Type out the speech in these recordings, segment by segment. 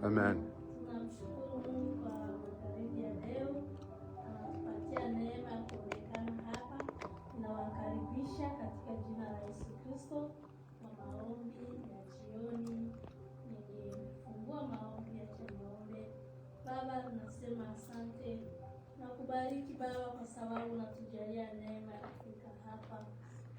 Amen. Tunamshukuru Mungu kwa magharibi ya leo, anatupatia neema ya kuonekana hapa. Ninawakaribisha katika jina la Yesu Kristo kwa maombi ya jioni. Nilifungua maombi ya jioni. Baba, tunasema asante. Nakubariki Baba kwa sababu unatujalia neema ya kufika hapa.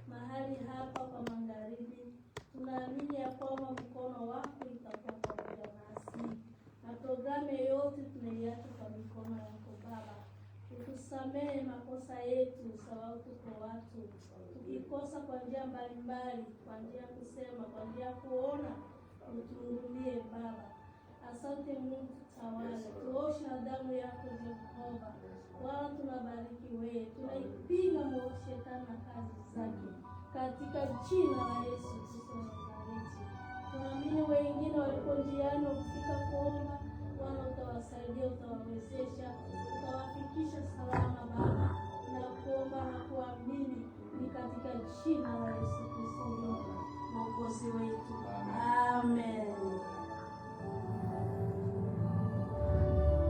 Mahali hapa kwa magharibi, tunaamini ya kwamba mkono wako utakuwa pamoja nasi. Na programu yote tunaiacha kwa mikono yako Baba. Utusamehe makosa yetu sababu tuko watu. Tukikosa kwa njia mbalimbali, kwa njia ya kusema, kwa njia ya kuona, utuhurumie Baba. Asante Mungu, tawala. Tuoshe na damu yako Jehova. Wala tunabariki wewe. Tunaipinga mwovu shetani na kazi zake. Katika jina la Yesu Kristo wa Nazareti. Tunaamini wengine walikuwa njiani kufika kuomba, Bwana utawasaidia, utawawezesha, utawafikisha salama Baba. Na kuomba na kuamini ni katika jina la Yesu Kristo Mwokozi wetu. Amen.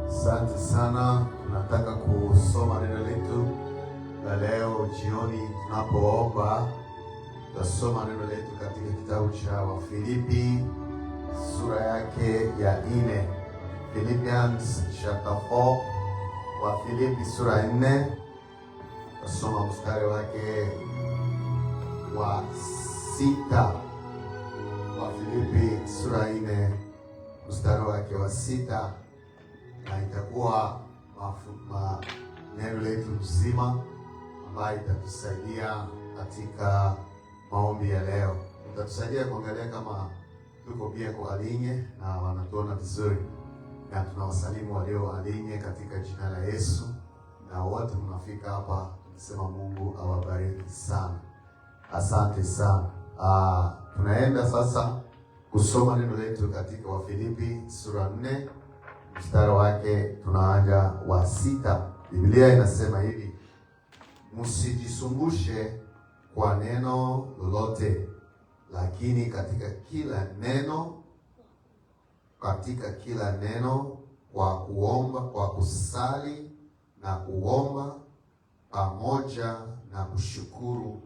Asante sana. Tunataka kusoma neno letu la leo jioni. Tunapoomba tutasoma neno letu katika kitabu cha Wafilipi sura yake ya 4. Philippians chapter 4. Wafilipi sura ya 4. Tutasoma mstari wake wa 6. Wafilipi sura ya 4 mstari wake wa 6. Na itakuwa neno letu mzima ambayo itatusaidia katika maombi ya leo. Itatusaidia kuangalia kama tuko pia kwa alinye na wanatuona vizuri, na tunawasalimu walio alinye katika jina la Yesu, na wote mnafika hapa tunasema Mungu awabariki sana. Asante sana. Tunaenda sasa kusoma neno letu katika Wafilipi sura 4 mstari wake tunaanza wa 6. Biblia inasema hivi: msijisumbushe kwa neno lolote, lakini katika kila neno kwa kuomba, kwa kusali na kuomba pamoja na kushukuru,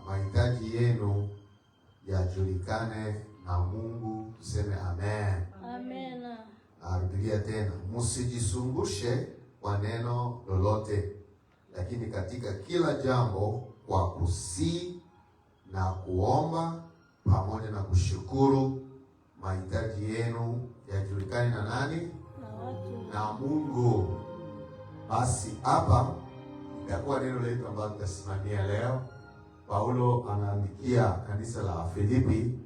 mahitaji yenu yajulikane na Mungu. Tuseme amen. Amen. Narudia tena, msijisumbushe kwa neno lolote, lakini katika kila jambo kwa kusii na kuomba pamoja na kushukuru, mahitaji yenu yajulikane na nani? Na Mungu. Basi hapa itakuwa neno letu ambalo tutasimamia leo. Paulo anaandikia kanisa la Filipi,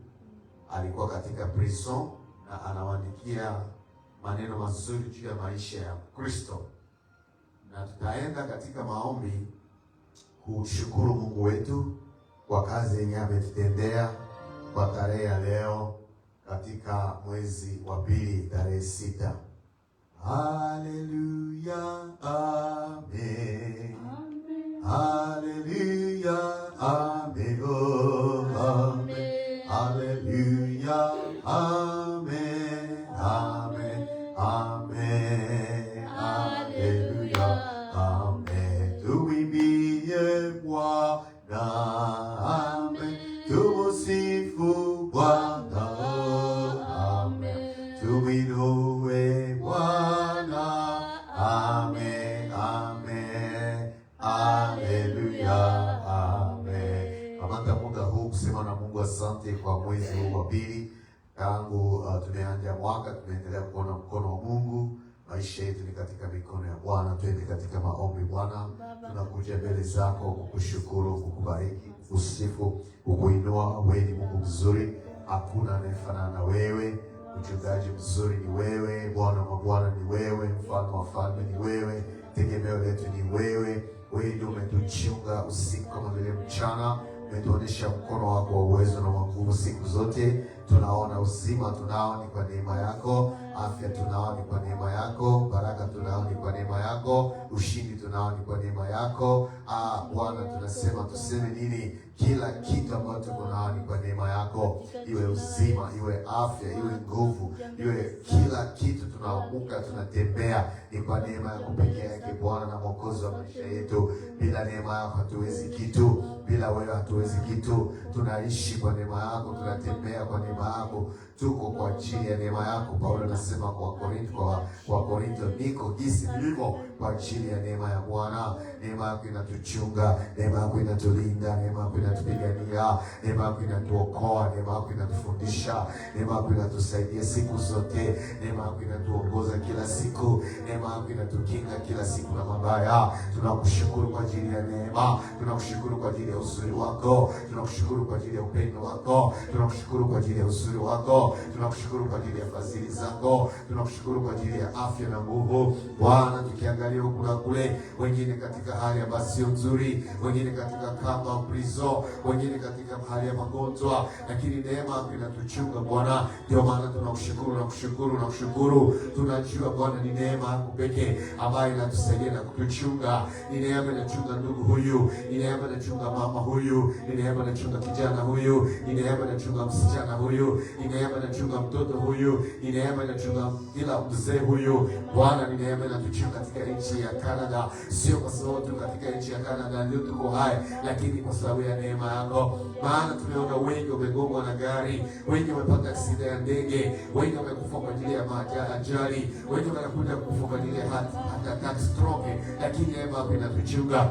alikuwa katika prison na anawaandikia maneno mazuri juu ya maisha ya Kristo. Na tutaenda katika maombi kushukuru Mungu wetu kwa kazi yenye ametutendea kwa tarehe ya leo katika mwezi wa 2 tarehe 6. Haleluya, amen. Haleluya, amen. Oh, amen. Haleluya, amen. Amen. Amen. Haleluya, amen. Tuimbie Bwana, amen. Tumusifu Bwana, amen. Tumwinue Bwana, amen. Amen. Haleluya, amen. Amanda muda huu kusema na Mungu asante kwa mwezi huu wa 2. Tangu tumeanza mwaka tumeendelea kuona mkono wa Mungu. Maisha yetu ni katika mikono ya Bwana. Twende katika maombi. Bwana, tunakuja mbele zako kukushukuru, kukubariki, kusifu, kukuinua. Wewe ni Mungu mzuri, hakuna anayefanana na wewe. Mchungaji mzuri ni wewe, Bwana wa Bwana ni wewe, mfalme wa falme ni wewe, tegemeo letu ni wewe. Wewe ndio umetuchunga usiku kama vile mchana, umetuonesha mkono wako wa uwezo na wa nguvu siku zote. Tunaona uzima tunao ni kwa neema yako, afya tunao ni kwa neema yako, baraka tunao ni kwa neema yako, ushindi tunao ni kwa neema yako. Bwana, tunasema tuseme nini? Kila kitu ambacho tuko nao ni kwa neema yako, iwe uzima, iwe afya, iwe nguvu, iwe kila kitu. Tunaamka, tunatembea, ni kwa neema yako pekee yake Bwana na Mwokozi wa maisha yetu. Bila neema yako hatuwezi kitu, bila wewe hatuwezi kitu. Tunaishi kwa neema yako, tunatembea kwa neema yako, tuko kwa ajili ya neema yako. Paulo anasema kwa Korinto, niko jinsi nilivyo kwa ajili ya neema ya Bwana. Neema yako inatuchunga, neema yako inatulinda, neema yako inatupigania, neema yako inatuokoa, neema yako inatufundisha, neema yako inatusaidia siku zote, neema yako inatuongoza kila siku, neema yako inatukinga kila siku na mabaya. Tunakushukuru kwa ajili ya neema, tunakushukuru kwa ajili ya uzuri wako, tunakushukuru kwa ajili ya upendo wako, tunakushukuru kwa ajili ya uzuri wako, tunakushukuru kwa ajili ya fadhili zako, tunakushukuru kwa ajili ya afya na nguvu. Bwana, tukiangalia huku na kule, wengine katika hali ambayo sio nzuri, wengine katika kama prizo, wengine katika hali ya magonjwa, lakini neema yako inatuchunga Bwana. Ndio maana tunakushukuru na kushukuru na kushukuru. Tunajua Bwana ni neema yako pekee ambayo inatusaidia na kutuchunga. Ni neema inachunga ndugu huyu, ni neema inachunga mama huyu, ni neema inachunga kijana huyu, ni neema inachunga msichana huyu, ni neema inachunga mtoto huyu, ni neema inachunga kila mzee huyu. Bwana, ni neema inatuchunga katika nchi ya Canada, sio kwa sababu tu katika nchi ya Canada ndio tuko hai, lakini kwa sababu ya neema yako. Maana tumeona wengi wamegongwa na gari, wengi wamepata aksida ya ndege, wengi wamekufa kwa ajili ya ajali, wengi wanakuja kufa kwa ajili ya hata stroke, lakini neema yako inatuchunga.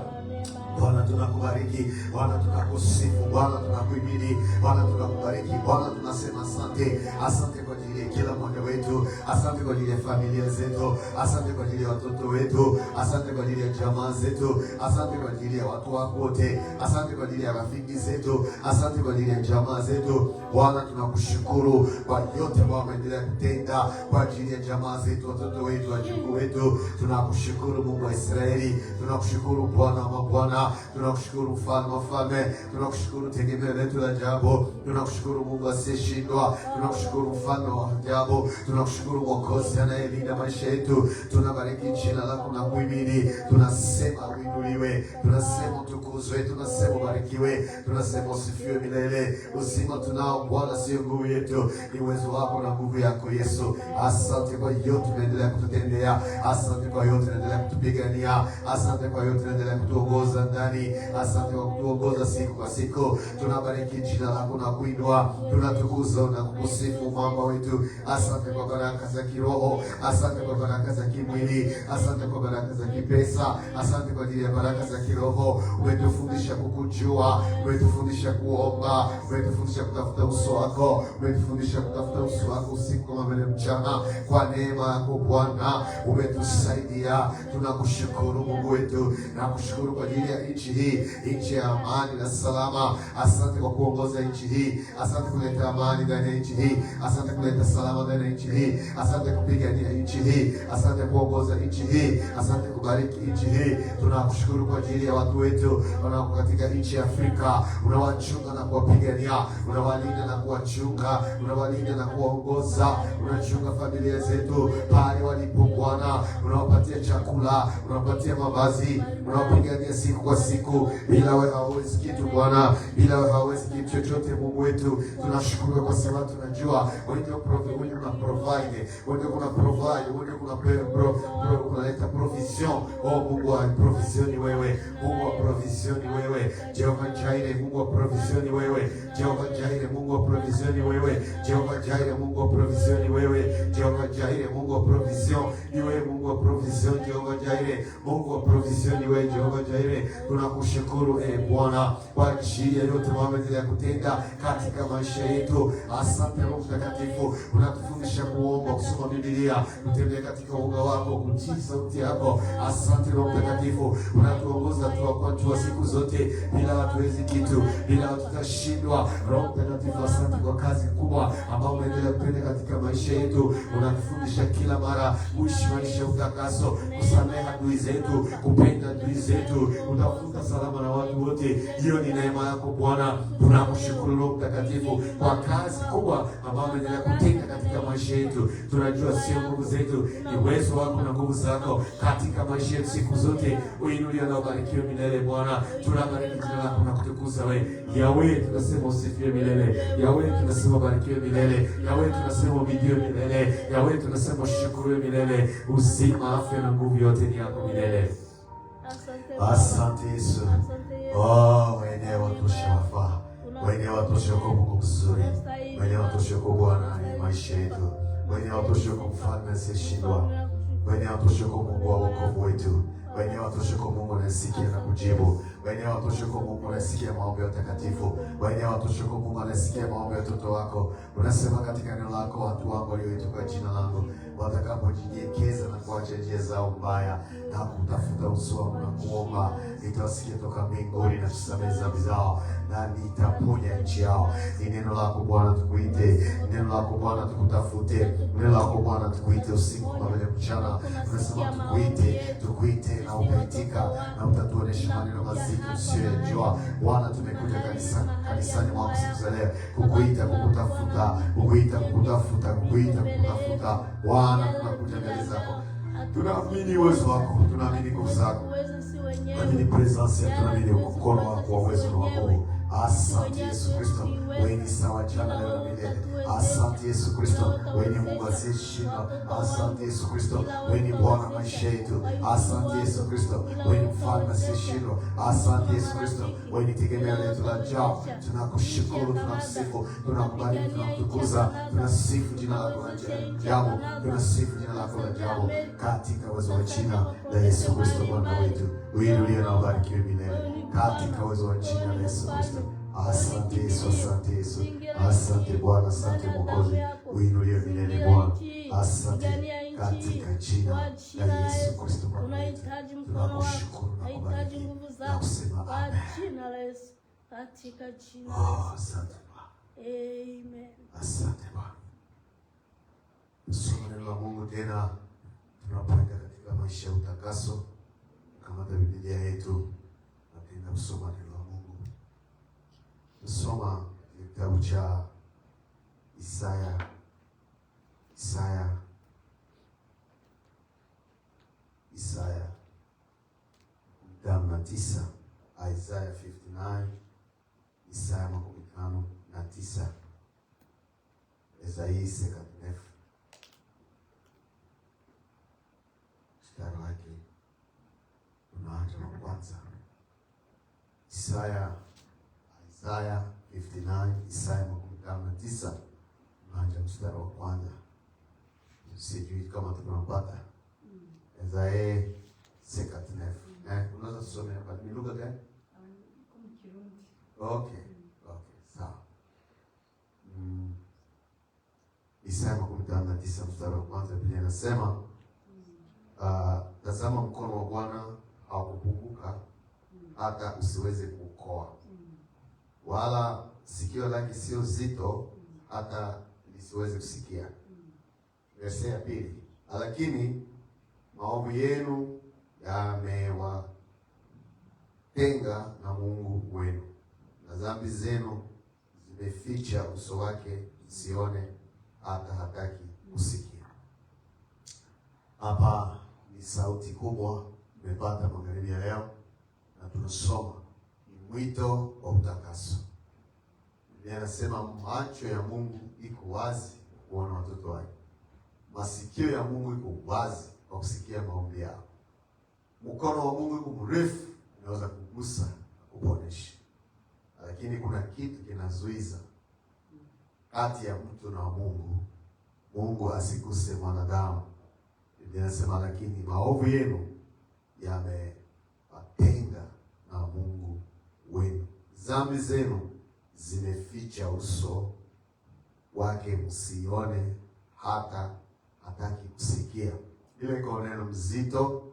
Bwana, tunakubariki Bwana, tunakusifu Bwana, tunakuhimidi Bwana, tunakubariki Bwana, tunasema asante. Asante kwa ajili ya kila mmoja wetu, asante kwa ajili ya familia zetu, asante kwa ajili ya watoto wetu, asante kwa ajili ya jamaa zetu, asante kwa ajili ya watu wako wote, asante kwa ajili ya rafiki zetu, asante kwa ajili ya jamaa zetu. Bwana, tunakushukuru kwa yote ambao wameendelea kutenda kwa ajili ya jamaa zetu, watoto wetu, wajukuu wetu. Tunakushukuru Mungu wa Israeli, tunakushukuru Bwana wa mabwana, tunakushukuru Mfalme wa falme, tunakushukuru tegemeo letu la ajabu, tunakushukuru Mungu asiyeshindwa, tunakushukuru Mfalme wa ajabu, tunakushukuru Mwokozi anayelinda maisha yetu. Tunabariki jina lako na kuhimidi, tunasema uinuliwe, tunasema utukuzwe, tunasema ubarikiwe, tunasema usifiwe milele. Uzima tunao Bwana, sio nguvu yetu, ni uwezo wako na nguvu yako Yesu. Asante kwa yote unaendelea kututendea, asante kwa yote unaendelea kutupigania, asante kwa yote unaendelea kutuongoza ndani, asante kwa kutuongoza siku kwa siku. Tunabariki jina lako na kuinua, tunatukuza na kukusifu Mwamba wetu. Asante kwa baraka za kiroho, asante kwa baraka za kimwili, asante kwa baraka za kipesa, asante kwa ajili ya baraka za kiroho. Umetufundisha kukujua, umetufundisha kuomba, umetufundisha kutafuta uso wako, umetufundisha kutafuta uso wako usiku kama vile mchana. Kwa neema yako Bwana umetusaidia, tunakushukuru Mungu wetu, na kushukuru kwa ajili ya nchi hii, nchi ya amani na salama. Asante kwa kuongoza nchi hii, asante kuleta amani ndani ya nchi hii, asante kuleta salama ndani ya nchi hii, asante kupigania nchi hii, asante kuongoza nchi hii, asante kubariki nchi hii. Tunakushukuru kwa ajili ya watu wetu wanao katika nchi ya Afrika, unawachunga na kuwapigania, unawalinda na kuwachunga, unawalinda na kuwaongoza, unachunga familia zetu pale walipo Bwana, unawapatia chakula, unawapatia mavazi, unawapigania siku kwa siku. Bila wewe hawezi kitu Bwana, bila wewe hawezi kitu chochote Mungu wetu. Tunashukuru kwa sababu tunajua wewe ndio provide, wewe ndio kuna provide, wewe ndio unaleta provision. Oh Mungu wa provision ni wewe, Mungu wa provision ni wewe, Jehova Jireh, Mungu wa provision ni wewe, Jehova Jireh, Mungu wa provision ni wewe, Jehova Jireh, Mungu wa provision ni wewe, Jehova Jireh, Mungu wa provision ni wewe, Mungu wa provision, Jehova Jireh, Mungu wa provision ni wewe, Jehova Jireh. Tunakushukuru Bwana kwa ajili ya yote unayoendelea kutenda katika maisha yetu. Asante Roho Mtakatifu, unatufundisha kuomba, kusoma Biblia, kutembea katika uga wako, kutii sauti yako, Asante Roho Mtakatifu, unatuongoza kwa siku zote, bila hatuwezi kitu, bila tutashindwa. Roho Mtakatifu, asante kwa kazi kubwa ambayo umeendelea kutenda katika maisha yetu. Unatufundisha kila mara kuishi maisha ya utakaso, kusamehe adui zetu, kupenda adui zetu, utafuta salama na watu wote. Hiyo ni neema yako Bwana. Tunakushukuru Roho Mtakatifu kwa kazi kubwa ambayo umeendelea kutenda katika maisha yetu. Tunajua sio nguvu zetu, ni uwezo wako na nguvu zako katika maisha yetu siku zote. Uinuliwe na ubarikiwe milele Bwana. Tunabariki jina lako na kutukuza wewe. Yahweh, tunasema usifiwe milele. Yahweh, tunasema barikiwe milele. Yahweh, tunasema umidiwe milele. Yahweh, tunasema ushukuriwe milele. Uzima, afya na nguvu yote ni yako milele. Asante Yesu. Wewe watosha wafaa. Wewe watosha kwa Mungu mzuri. Wewe watosha kwa Bwana ni maisha yetu. Wewe watosha kwa mfalme asiyeshindwa. Wewe watosha kwa Mungu wa wokovu wetu. Wewe watosha kwa Mungu anasikia na kujibu. Wewe watosha kwa Mungu anasikia maombi ya watakatifu. Wewe watosha kwa Mungu anasikia maombi ya watoto wako. Unasema katika neno lako, watu wangu walioitwa kwa jina langu watakapojinyenyekeza na kuacha njia zao mbaya na kutafuta uso wangu na kuomba, nitawasikia toka mbinguni na kusamehe dhambi zao na nitaponya nchi yao. Ni neno lako Bwana tukuite, neno lako Bwana tukutafute, neno lako Bwana tukuite usiku pamoja na mchana. Unasema tukuite na ukaitika na utatuonesha maneno mazito usiyojua. Bwana, tumekuja kanisani mwako siku za leo kukuita, kukutafuta Bwana, tunakuja mbele zako. Tunaamini uwezo wako, tunaamini nguvu zako, tunaamini presence yako, tunaamini mkono wako wa uwezo na wako. Asante Yesu Kristo, wewe ni sawa jana leo na milele. Asante Yesu Kristo, wewe ni Mungu asiyeshindwa. Asante Yesu Kristo, wewe ni Bwana maisha yetu. Asante Yesu Kristo, wewe ni mfalme asiyeshindwa. Asante Yesu Kristo, wewe ni tegemeo letu la jao. Tunakushukuru, tunakusifu, tunakubariki, tunakutukuza, tunasifu jina lako la ajabu, tunasifu jina lako la ajabu katika uwezo wa jina la Yesu Kristo Bwana wetu. Uinuliwe na ubarikiwe milele katika uwezo wa jina la Yesu Kristo. Asante Yesu, asante Yesu, asante Bwana, asante Mwokozi. Uinuliwe milele Bwana. Asante katika jina la Yesu Kristo Bwana wetu. Tunakushukuru na kubariki na kusema amen. Katika jina la Yesu. Asante Bwana. Amen. Asante Bwana. Soma neno la Mungu tena tunapoenda katika maisha ya utakaso. Kama Biblia yetu napenda kusoma neno la Mungu. Tusoma kitabu cha Isaya 59, Isaiah 59, Isaya 59, Esaii 59. Mstari wake unaanza na kwanza. Isaya 59, Isaya 59, unaanza mstari wa kwanza. Sijui kama tunapata. Esaii 59. Unaweza kusomea hapa. Ni lugha gani? Okay, sawa. Isaya 59 mstari wa kwanza, Biblia inasema tazama mkono wa Bwana haukupunguka hata usiweze kuokoa, wala sikio lake sio zito hata lisiweze kusikia. Verse ya pili, lakini maovu yenu yamewatenga na Mungu wenu, na dhambi zenu zimeficha uso wake sione, hata hataki kusikia. Hapa ni sauti kubwa tumepata magharibi ya leo, na tunasoma ni mwito wa utakaso. Biblia inasema macho ya Mungu iko wazi kuona watoto wake. Masikio ya Mungu iko wazi kwa kusikia maombi yao. Mkono wa Mungu iko mrefu, unaweza kugusa na kuponesha. Lakini kuna kitu kinazuiza kati ya mtu na Mungu. Mungu asiguse mwanadamu. Biblia inasema lakini maovu yenu yamewatenga na Mungu wenu. Dhambi zenu zimeficha uso wake msione, hata hataki kusikia. Ile iko neno mzito,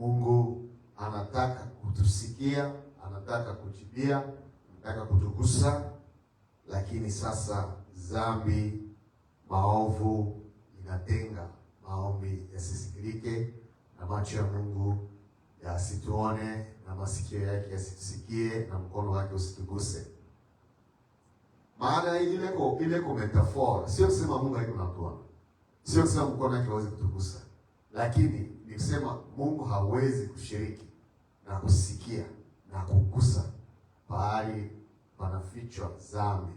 Mungu anataka kutusikia, anataka kujibia, anataka kutugusa, lakini sasa dhambi, maovu inatenga maombi yasisikilike, na macho ya Mungu yasituone, na masikio yake yasitusikie, na mkono wake usituguse. Maana ile kwa metaphor, sio kusema Mungu hayuko, sio kusema mkono wake hawezi kutugusa, lakini ni kusema Mungu hawezi kushiriki na kusikia na kugusa pahali panafichwa dhambi.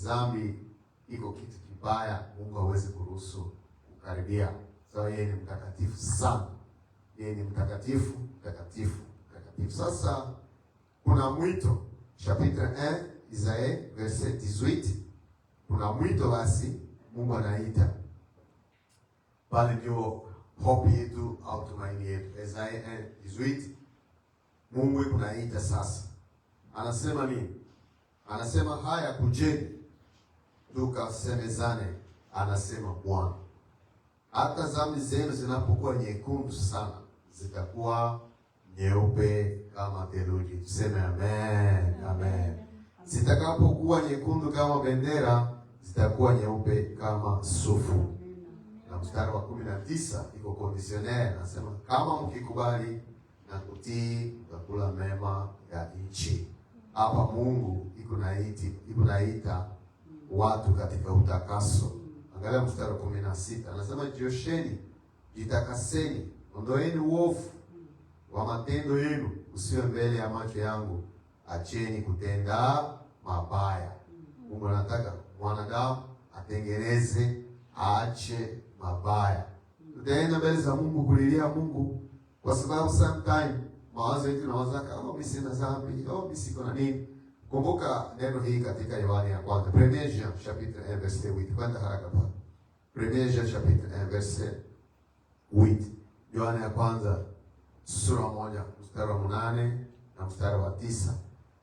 Dhambi iko kitu kibaya, Mungu hawezi kuruhusu kukaribia. So yeye ni mtakatifu sana. Yeye ni mtakatifu, mtakatifu, mtakatifu. Sasa kuna mwito, chapitre 1 Isaie verset 18. Kuna mwito basi Mungu anaita. Pale ndio hope yetu au tumaini yetu. Isaie 1:18. Mungu kunaita sasa. Anasema nini? Anasema haya, kujeni tukasemezane, anasema Bwana. Hata dhambi zenu zinapokuwa nyekundu sana, zitakuwa nyeupe kama theluji. Tuseme amen, amen. Zitakapokuwa nyekundu kama bendera, zitakuwa nyeupe kama sufu. Na mstari wa 19 iko conditionnel, anasema kama mkikubali na kutii, mtakula mema ya nchi. Hapa Mungu iko naita watu katika utakaso. Angalia mstari wa 16, anasema jiosheni, jitakaseni, ondoeni uovu wa matendo yenu usiwe mbele ya macho yangu, acheni kutenda mabaya. Mungu anataka mwanadamu atengeneze, aache mabaya. Tutaenda mbele za Mungu kulilia Mungu, kwa sababu sometime mawazo yetu nawaza kama mimi sina dhambi, au mimi siko na nini. Kumbuka neno hii katika Yohana ya kwanza, 1 Jean chapitre 1 verset 8. Kwenda haraka pa. 1 Jean chapitre 1 verset 8. Yohana ya kwanza sura 1 mstari wa 8 na mstari wa 9.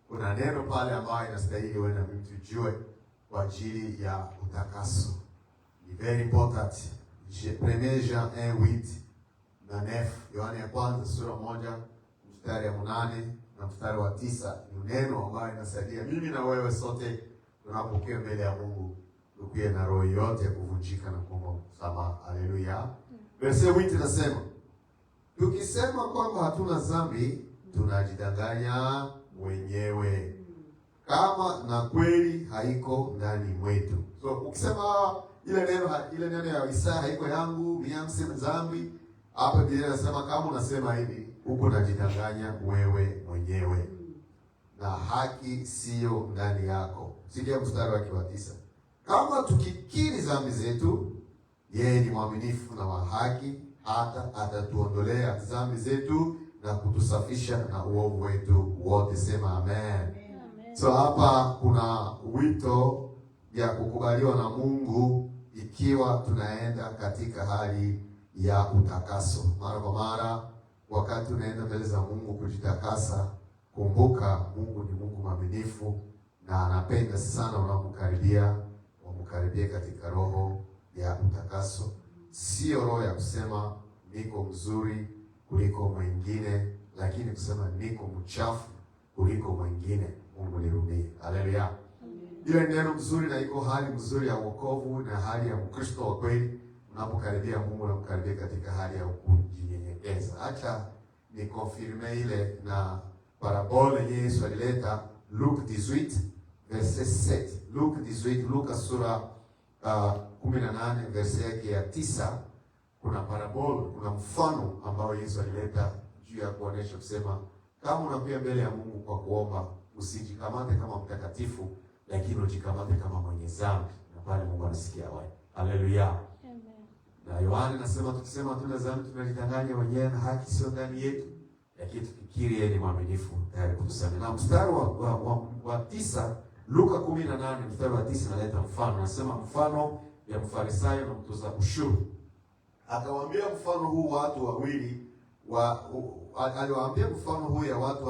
Kuna neno pale ambayo inastahili wewe na mimi tujue kwa ajili ya utakaso. Ni very important. 1 Jean 1:8 na 9. Yohana ya kwanza sura 1 mstari wa 8 na mstari wa 9 ni neno ambayo inasaidia mimi na wewe sote tunapokea mbele ya Mungu tukiwa na roho yote ya kuvunjika na kuomba msamaha. Haleluya. Verse 8 inasema, tukisema kwamba hatuna dhambi tunajidanganya wenyewe, kama na kweli haiko ndani mwetu. So ukisema ile neno ya Isaya haiko yangu, mimi sina dhambi, hapa Biblia inasema kama unasema hivi, uko unajidanganya wewe mwenyewe na haki sio ndani yako. Sikia mstari wa 9. Kama tukikiri dhambi zetu, yeye ni mwaminifu na wa haki, hata atatuondolea dhambi zetu na kutusafisha na uovu wetu wote. Sema amen. Amen. So hapa kuna wito ya kukubaliwa na Mungu ikiwa tunaenda katika hali ya utakaso. Mara kwa mara wakati unaenda mbele za Mungu kujitakasa, kumbuka Mungu ni Mungu mwaminifu na anapenda sana unapomkaribia, umkaribie katika roho ya utakaso. Sio roho ya kusema niko mzuri kuliko mwingine, lakini kusema niko mchafu kuliko mwingine. Mungu nirudie. Haleluya. Ile neno mzuri na iko hali mzuri ya wokovu na hali ya Mkristo wa kweli. Unapokaribia Mungu na mkaribia katika hali ya kujinyenyekeza. Acha ni confirme ile na parabole Yesu alileta Luke 18 verset 7. Luke 18, Luka sura 18 verset yake ya 9. Kuna parabole, kuna mfano ambao Yesu alileta juu ya kuonesha kusema kama unakuja mbele ya Mungu kwa kuomba, usijikamate kama mtakatifu, lakini ujikamate kama mwenye dhambi, na pale Mungu anasikia wewe. Haleluya. Amen. Na Yohana anasema tukisema tuna dhambi tunajidanganya wenyewe na haki sio ndani yetu, lakini tukikiri yeye ni mwaminifu tayari kutusamehe. Na mstari wa 9, Luka 18 mstari wa 9 analeta mfano. Anasema mfano ya Mfarisayo na mtoza ushuru. Akawaambia mfano huu watu wawili aliwaambia mfano huu ya watu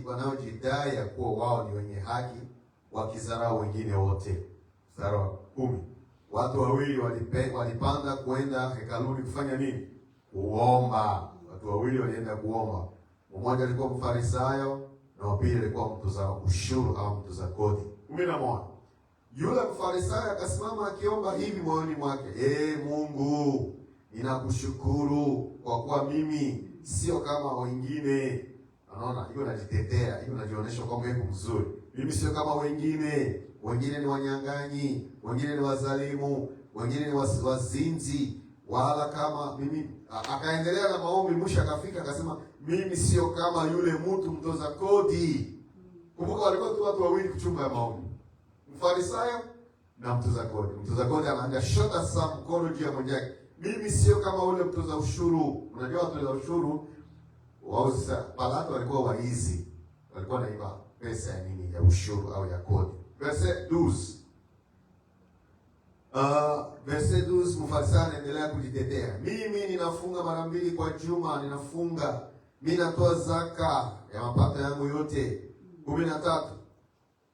wanaojidai ya kuwa wao ni wenye haki, wakizarau wengine wote. Mstari wa 10. Watu wawili walipanda kwenda hekaluni kufanya nini? kuomba. Watu wawili walienda kuomba. Mmoja alikuwa Mfarisayo na wa pili alikuwa mtoza ushuru au mtoza kodi. 11. Yule Mfarisayo akasimama akiomba hivi moyoni mwake, Mungu, ninakushukuru kwa kuwa mimi sio kama wengine. Unaona, hiyo najitetea, hiyo najionyesha kwamba yuko mzuri. Mimi sio kama wengine. Wengine ni wanyang'anyi, wengine ni wazalimu, wengine ni wazinzi, wala kama mimi. Akaendelea na maombi, mwisho akafika akasema, mimi sio kama yule mtu mtoza kodi. Kumbuka walikuwa tu watu wawili kuchumba ya maombi. Mfarisayo na mtoza kodi. Mtoza kodi anaanga shota saa mkono juu ya mwenzake. Mimi sio kama ule mtoza ushuru. Unajua watoza ushuru wauza Pilato walikuwa waizi. Walikuwa naiba pesa ya nini, ya ushuru au ya kodi. Verset 12. Verset 12, Mfarisayo anaendelea kujitetea. Mimi ninafunga mara 2 kwa juma, ninafunga. Mimi natoa zaka ya mapato yangu yote. 13.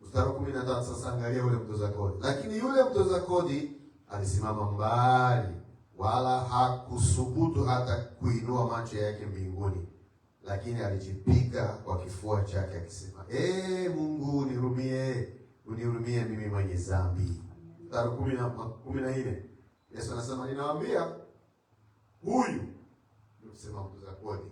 Mstari 13. Sasa angalia yule mtoza kodi. Lakini yule mtoza kodi alisimama mbali, wala hakusubutu hata kuinua macho yake mbinguni, lakini alijipiga kwa kifua chake akisema, Mungu unihurumie mimi mwenye dhambi. Mstari 14. Yesu anasema, ninawaambia huyu, nimesema mtoza kodi.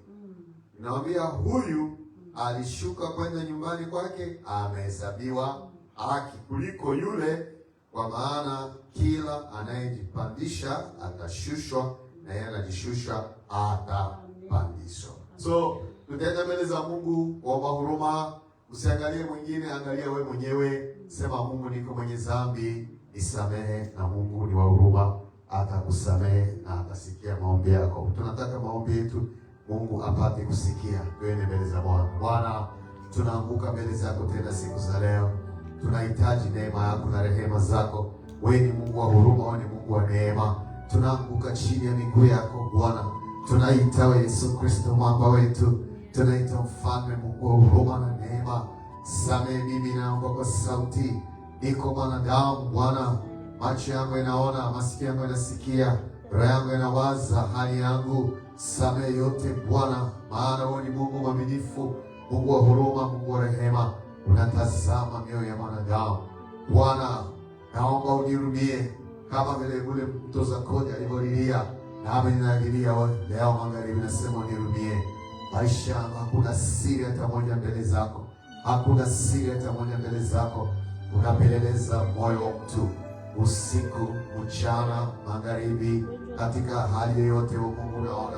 Ninawaambia huyu alishuka kwenda nyumbani kwake amehesabiwa haki kuliko yule, kwa maana kila anayejipandisha atashushwa, na yeye anajishusha atapandishwa. So tutaenda mbele za Mungu kuomba huruma. Usiangalie mwingine, angalia wewe mwenyewe. Sema, Mungu, niko mwenye dhambi, nisamehe, na Mungu ni wa huruma, atakusamehe na atasikia maombi yako. Tunataka maombi yetu Mungu apate kusikia. Twende mbele za Bwana. Bwana, tunaanguka mbele zako tena siku za leo. Tunahitaji neema yako na rehema zako. Wewe ni Mungu wa huruma, wewe ni Mungu wa neema. Tunaanguka chini ya miguu yako Bwana. Tunaita wewe Yesu Kristo mwamba wetu. Tunaita mfalme, Mungu wa huruma na neema. Samehe mimi naomba kwa sauti. Niko mwanadamu Bwana. Macho yangu yanaona, masikio yangu yanasikia, roho yangu inawaza hali yangu. Samehe yote Bwana, maana wewe ni Mungu mwaminifu, Mungu wa huruma, Mungu wa rehema. Unatazama mioyo ya mwanadamu. Bwana, naomba unihurumie kama vile yule mtoza kodi alivyolilia, nami ninalilia leo magharibi, nasema unihurumie. Maisha yangu hakuna siri hata moja mbele zako. Hakuna siri hata moja mbele zako. Unapeleleza moyo wa mtu usiku, mchana, magharibi, katika hali yoyote Mungu unaona.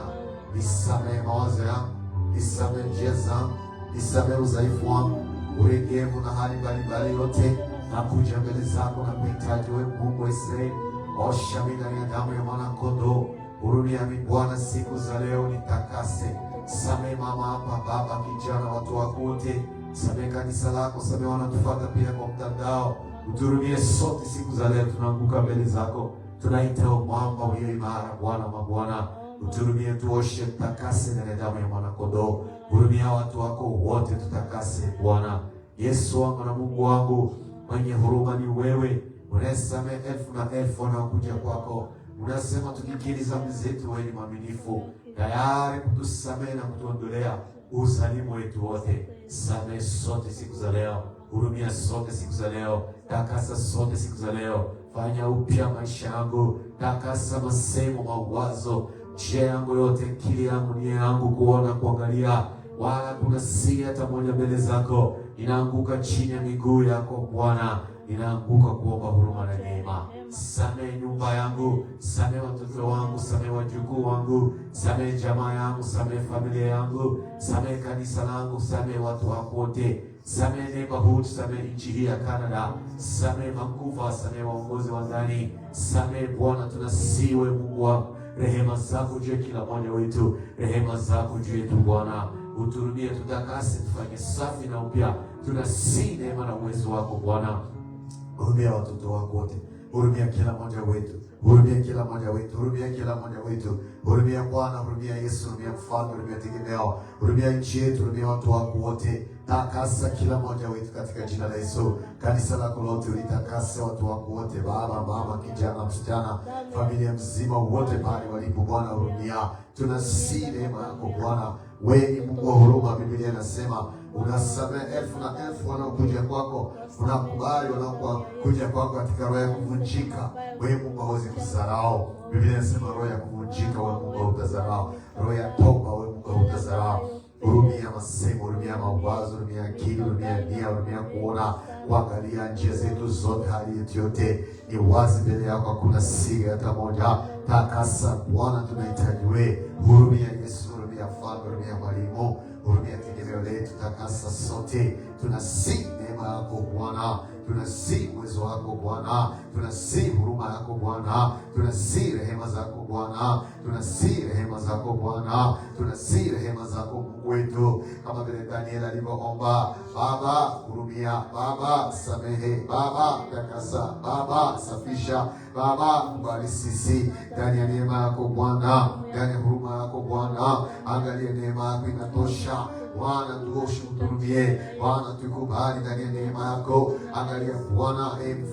Nisamehe mawazo yangu, nisamehe njia zangu, nisamehe udhaifu wangu, uregevu na hali mbalimbali yote. Nakuja mbele zako na kuhitaji wewe Mungu wa Israeli. Osha mimi ndani ya damu ya mwana kondoo. Hurumia mimi Bwana siku za leo, nitakase. Samehe mama hapa, baba, kijana, watu wako wote. Samehe kanisa lako, samehe wanatufuata pia kwa mtandao. Uturumie sote siku za leo, tunaanguka mbele zako. Tunaita mwamba ulio imara, Bwana mabwana. Uturumie, tuoshe, tutakase ndani ya damu ya mwana kondoo. Hurumia watu wako wote, tutakase Bwana. Yesu wangu na Mungu wangu, mwenye huruma ni wewe. Unasamehe elfu na elfu wanaokuja kwako. Unasema tukikiri dhambi zetu, wewe ni mwaminifu, tayari kutusamehe na kutuondolea uzalimu wetu wote. Samehe sote siku za leo. Hurumia sote siku za leo. Takasa sote siku za leo. Fanya upya maisha yangu. Takasa masemo, mawazo, njia yangu yote, akili yangu, nia yangu, kuona, kuangalia. Wala kuna siri hata moja mbele zako. Ninaanguka chini ya miguu yako Bwana. Ninaanguka kuomba huruma na neema. Samehe nyumba yangu, samehe watoto wangu, samehe wajukuu wangu, samehe jamaa yangu, samehe familia yangu, samehe kanisa langu, samehe watu wako wote, samehe neighborhood, samehe nchi hii ya Canada, samehe Vancouver, samehe waongozi wa ndani, samehe Bwana. Tunasiwe Mungu wa rehema zako juu ya kila mmoja wetu, rehema zako juu yetu Bwana. Uturudie, tutakase, tufanye safi na upya. Tunasi neema na uwezo wako Bwana. Hurumia watoto wako wote. Hurumia kila mmoja wetu. Hurumia kila mmoja wetu. Hurumia kila mmoja wetu. Hurumia Bwana, hurumia Yesu, hurumia Mfalme, hurumia tegemeo. Hurumia nchi yetu, hurumia watu wako wote. Takasa kila mmoja wetu katika jina la Yesu. Kanisa lako lote ulitakase, watu wako wote, baba, mama, kijana, msichana, familia mzima wote pale walipo Bwana, hurumia. Tunasihi neema yako Bwana. Wewe ni Mungu wa huruma. Biblia inasema unasamehe elfu na elfu wanaokuja kwako, unakubali wanaokuja kwako katika roho ya kuvunjika. Wewe Mungu hauwezi kudharau. Biblia inasema roho ya kuvunjika wewe Mungu hutadharau. Roho ya toba wewe Mungu hutadharau. Hurumia masemo, hurumia mawazo, hurumia akili, hurumia nia, hurumia kuona, kuangalia njia zetu zote, hali yetu yote ni wazi mbele yako, hakuna siri hata moja. Takasa Bwana, tunahitaji wewe. Hurumia Yesu, hurumia Mfalme, hurumia Mwalimu, hurumia tegemeo letu. Takasa sote, tunasihi neema yako Bwana, tunasihi uwezo wako Bwana, tunasihi huruma yako Bwana, tunasihi rehema zako Bwana, tunasihi rehema zako Bwana, tunasihi rehema zako Mungu wetu, kama vile Daniel alivyoomba. Baba hurumia, Baba samehe, Baba takasa, Baba safisha, Baba kubali sisi ndani ya neema yako Bwana, ndani ya huruma yako Bwana. Angalia neema yako inatosha Bwana, tuoshimturumie Bwana, tukubali ndani ya neema yako. Angalia Bwana,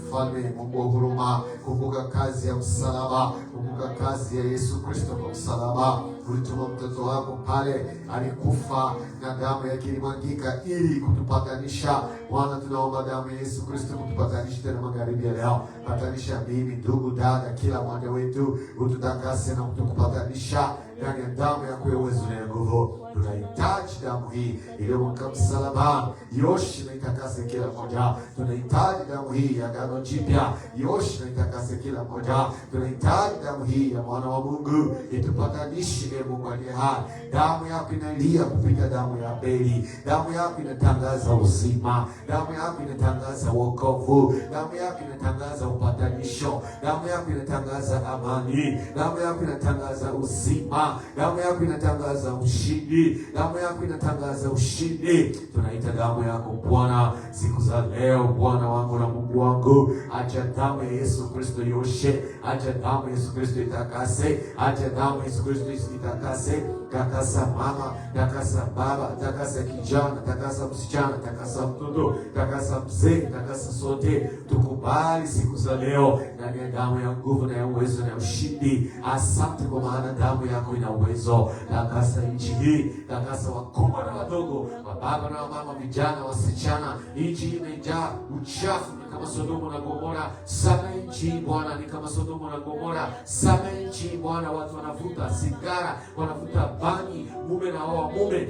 Mfalme, Mungu wa huruma, kumbuka kazi ya msalaba, kumbuka kazi ya Yesu Kristo kwa msalaba. Ulituma mtoto wako pale, alikufa na damu yake ilimwagika ili kutupatanisha. Bwana, tunaomba damu ya Yesu Kristo kutupatanisha tena magharibi ya leo. Patanisha mimi, ndugu, dada, kila mmoja wetu, ututakase na kutukupatanisha ndani ya damu yako ya uwezo na nguvu. Tunahitaji damu hii iliyomwagika msalabani, ioshe na itakase kila mmoja. Tunahitaji damu hii ya agano jipya, ioshe na itakase kila mmoja. Tunahitaji damu hii ya mwana wa Mungu, itupatanishe Mungu aliye hai. Damu yako inalia kupita damu ya Abeli. Damu yako inatangaza uzima. Damu yako inatangaza wokovu. Damu yako inatangaza upatanisho. Damu yako inatangaza amani. Damu yako inatangaza uzima. Damu yako inatangaza ushindi. Damu yako inatangaza ushindi. Tunaita damu yako Bwana siku za leo, Bwana wangu na Mungu wangu. Acha damu ya Yesu Kristo ioshe. Acha damu ya Yesu Kristo itakase. Acha damu ya Yesu Kristo itakase. Takasa mama, takasa baba, takasa kijana, takasa msichana, takasa mtoto, takasa mzee, takasa sote. Tukubali siku za leo ndani ya damu ya nguvu na ya uwezo na ya ushindi. Asante kwa maana damu yako ina uwezo. Takasa nchi hii, takasa wakubwa na wadogo, wababa na wamama, vijana, wasichana. Nchi imejaa uchafu kama Sodoma na Gomora. Samehe nchi Bwana, ni kama Sodoma na Gomora. Samehe nchi Bwana, watu wanavuta sigara, wanavuta bangi, mume na oa mume,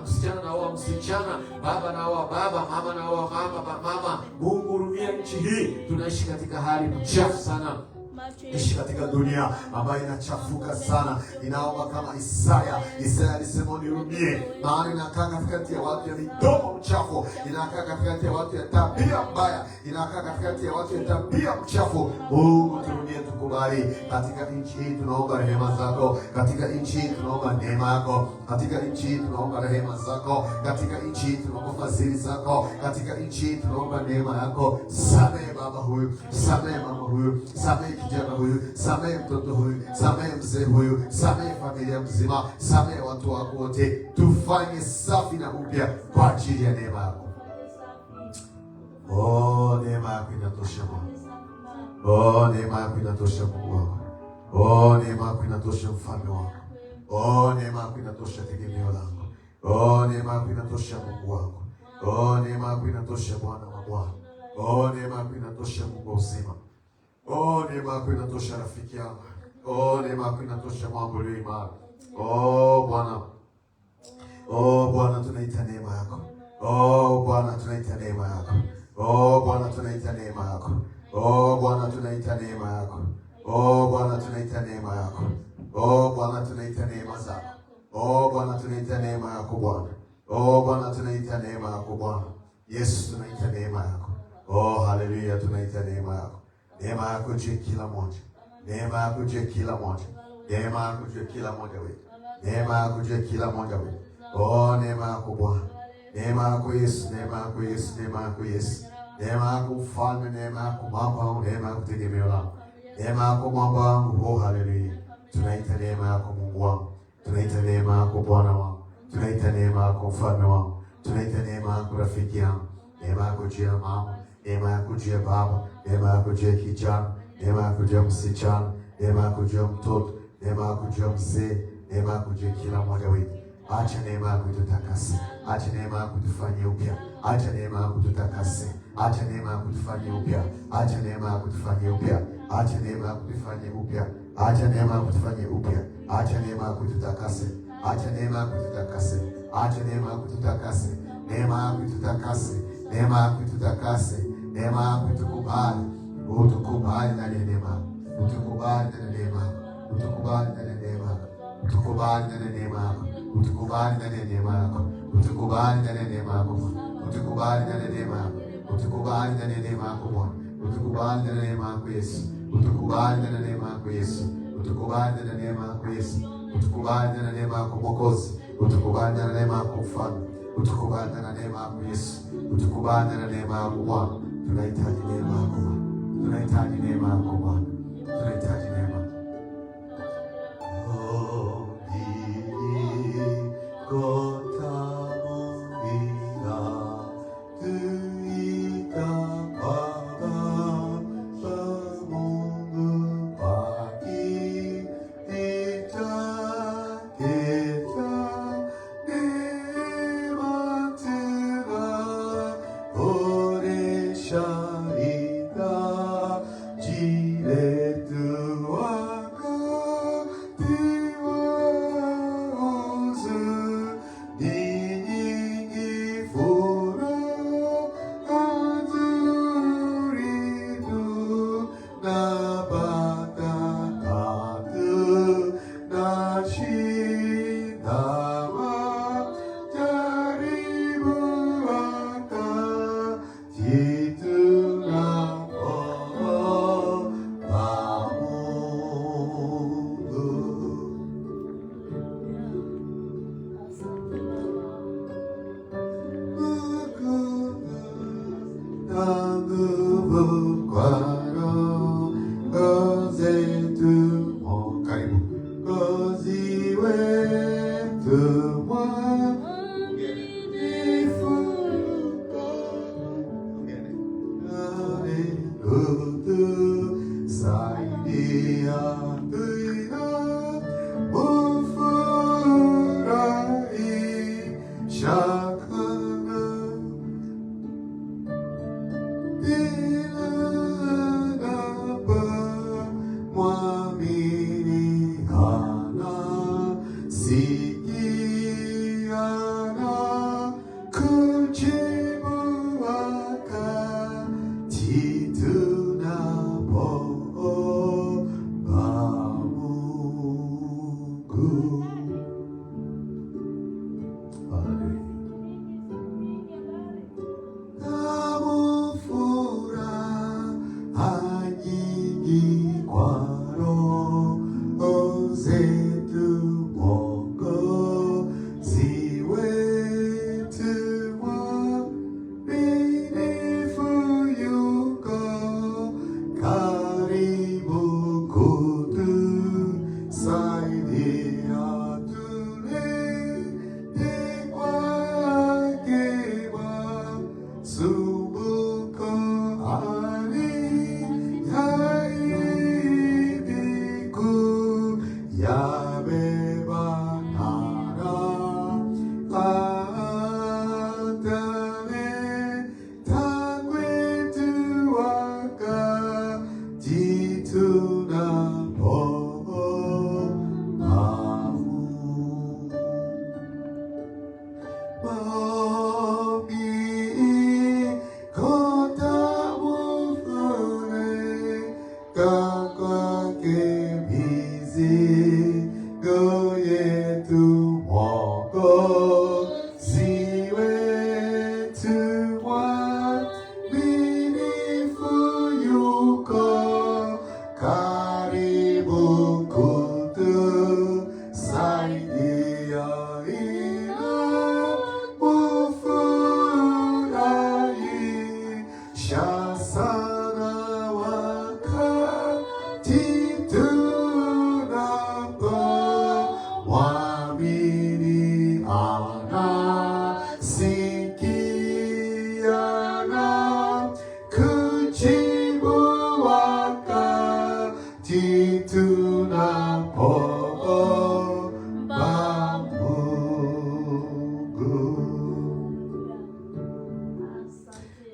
msichana na oa msichana, baba na oa baba, mama na oa mama. Mungu hurumia nchi hii. Tunaishi katika hali mchafu sana. Ishi katika dunia ambayo inachafuka sana. Inaomba kama Isaya alisema nihurumie, maana inakaa katikati ya watu ya midomo mchafu, inakaa katikati ya watu ya tabia mbaya, inakaa katikati ya watu ya tabia mchafu. Mungu turumie, tukubali. Katika nchi hii tunaomba rehema zako. Katika nchi hii tunaomba neema yako. Katika nchi hii tunaomba rehema zako. Katika nchi hii tunaomba fadhili zako. Katika nchi hii tunaomba neema yako. Samehe baba huyu, samehe mama huyu, samehe kijana huyu, samehe mtoto huyu, samehe mzee huyu, samehe familia mzima, samehe watu wako wote. Tufanye safi na upya kwa ajili ya neema yako. Oh, neema yako inatosha Bwana. Oh, neema yako inatosha Mungu wangu. Oh, neema yako inatosha mfalme wangu. Oh, neema yako inatosha tegemeo langu. Oh, neema yako inatosha Mungu wangu. Oh, neema yako inatosha Bwana wa Bwana. Oh, neema yako inatosha Mungu uzima. Oh, neema yako inatosha rafiki yangu. Oh, neema yako inatosha mambo leo imara. Oh, Bwana. Oh, Bwana tunaita neema yako. Oh, Bwana tunaita neema yako. Oh, Bwana tunaita neema yako. Oh, Bwana tunaita neema yako. Oh, Bwana tunaita neema yako. Oh, Bwana tunaita neema zako. Oh, Bwana tunaita neema yako Bwana. Oh, Bwana tunaita neema yako Bwana. Yesu tunaita neema yako. Oh, haleluya, tunaita neema yako. Neema yako juu kila mmoja. Neema yako juu kila mmoja. Neema yako juu kila mmoja wetu. Neema yako juu kila mmoja wetu. Oh, neema yako Bwana. Neema yako Yesu, neema yako Yesu, neema yako Yesu. neema yako mfalme, neema yako mwamba, neema yako tegemeo langu, neema yako mwamba wangu. Oh, haleluya! Tunaita neema yako Mungu wangu, tunaita neema yako Bwana wangu, tunaita neema yako mfalme wangu, tunaita neema yako rafiki yangu, neema yako juu ya mama, neema yako juu ya baba, neema yako juu ya kijana, neema yako juu ya msichana, neema yako juu ya mtoto, neema yako juu ya mzee, neema yako juu ya kila mmoja wetu. Acha neema yako tutakase, acha neema yako tufanye upya, acha neema yako tutakase, acha neema yako tufanye upya, acha neema yako tufanye upya, acha neema yako tufanye upya, acha neema yako tufanye upya, acha neema yako tutakase, acha neema yako tutakase, acha neema yako tutakase, neema yako tutakase, neema yako tutakase, neema yako tukubali, utukubali na neema, utukubali na neema, utukubali na neema, utukubali na neema, utukubali na neema yako, utukubali na neema yako, utukubali na neema yako, utukubali na neema yako Bwana, utukubali na neema yako Yesu, utukubali na neema yako Yesu, utukubali na neema yako Yesu, utukubali na neema yako Mwokozi, utukubali na neema yako Mfalme, utukubali na neema yako Yesu, utukubali na neema yako Bwana. Tunahitaji neema yako Bwana, tunahitaji neema yako Bwana, tunahitaji neema.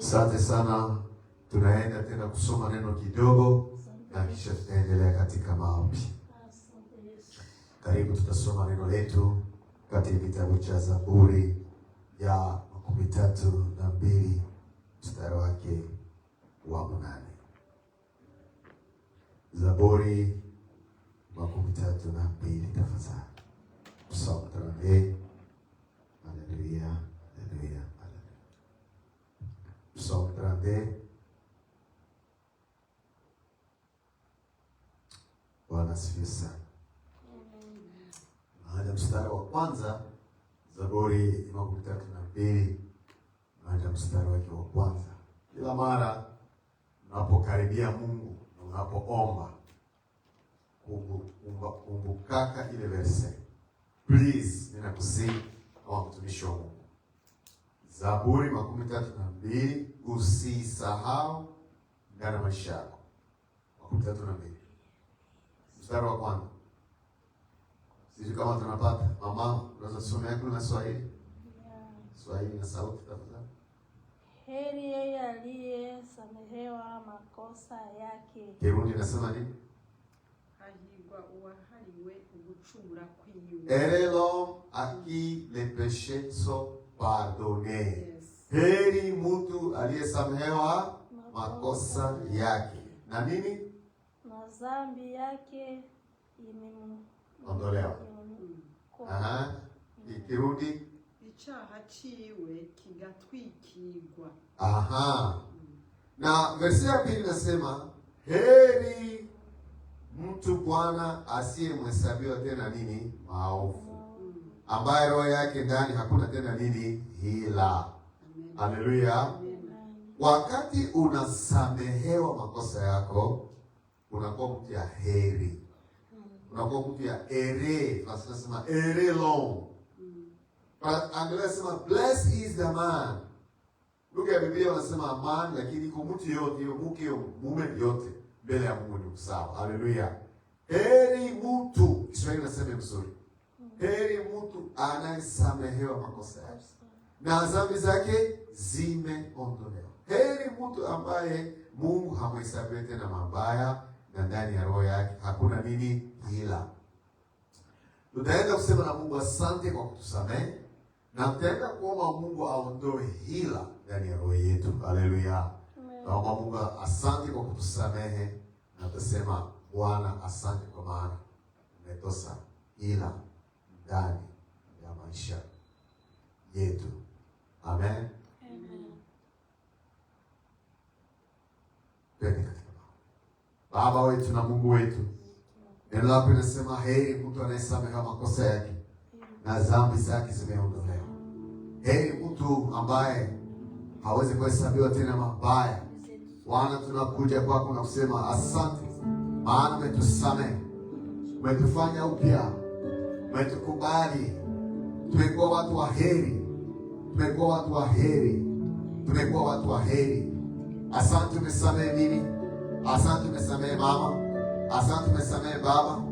Asante sana. Tunaenda tena kusoma neno kidogo na kisha tutaendelea katika maombi. Karibu, tutasoma neno letu katika kitabu cha Zaburi ya 32 mstari wake wa 8. Zaburi 32 tafadhali. Psalm 32. Haleluya, haleluya, haleluya. Psalm 32. Bwana asifiwe sana. Hadi mstari wa kwanza, Zaburi 32 hadi mstari wake wa kwanza. Kila mara unapokaribia Mungu na unapoomba, kumbukaka ile verse. Please, ninakusihi kama mtumishi wa Mungu. Zaburi 32 usisahau ndani ya maisha yako. 32 mstari wa kwanza. Sisi kama tunapata, mama, unaweza kusomea yako na Swahili? Swahili na sauti tafadhali. Heri yeye aliyesamehewa makosa yake. Kirundi nasema nini? Hahirwa uwahariwe ugucumura kwiwe. Erelo aki les péchés sont pardonnés. Yes. Heri mtu aliyesamehewa makosa yake. Na nini? Na dhambi yake Ondolewa. Aha. Kirundi. Icaha ciwe kigatwikirwa. Aha. Na verse ya pili nasema heri mtu Bwana asiyemhesabiwa tena nini? Maovu. Ambaye roho yake ndani hakuna tena nini? Hila. Haleluya. Wakati unasamehewa makosa yako, unakuwa mtu ya heri. Unakuwa mtu ya ere. Tunasema ere long. Angalia sema blessed is the man. Lugha ya Biblia wanasema man, lakini kwa mtu yote, mke mume yote mbele ya Mungu ni sawa. Haleluya. Heri mtu, Kiswahili nasema vizuri. Heri mtu anayesamehewa makosa yake na dhambi zake zimeondolewa. Heri mtu ambaye Mungu hamhesabii tena mabaya na ndani ya roho yake hakuna nini? Hila. Tutaenda kusema na Mungu asante kwa kutusamehe, na tutaenda kuomba Mungu aondoe hila ndani ya roho yetu. Haleluya. Naomba Mungu asante kwa kutusamehe, na tutasema Bwana asante kwa maana umetosa hila ndani ya maisha yetu. Amen. Amen. Twende katika Baba wetu na Mungu wetu. Neno lako linasema heri mtu anayesamehewa makosa yake na dhambi zake zimeondolewa. Heri mtu ambaye hawezi kuhesabiwa tena mabaya. Bwana, tunakuja kwako na kusema asante, maana umetusamehe, umetufanya upya, umetukubali. Tumekuwa watu wa heri, tumekuwa watu wa heri, tumekuwa watu wa heri. Asante, umesamehe mimi. Asante, umesamehe mama. Asante, umesamehe baba.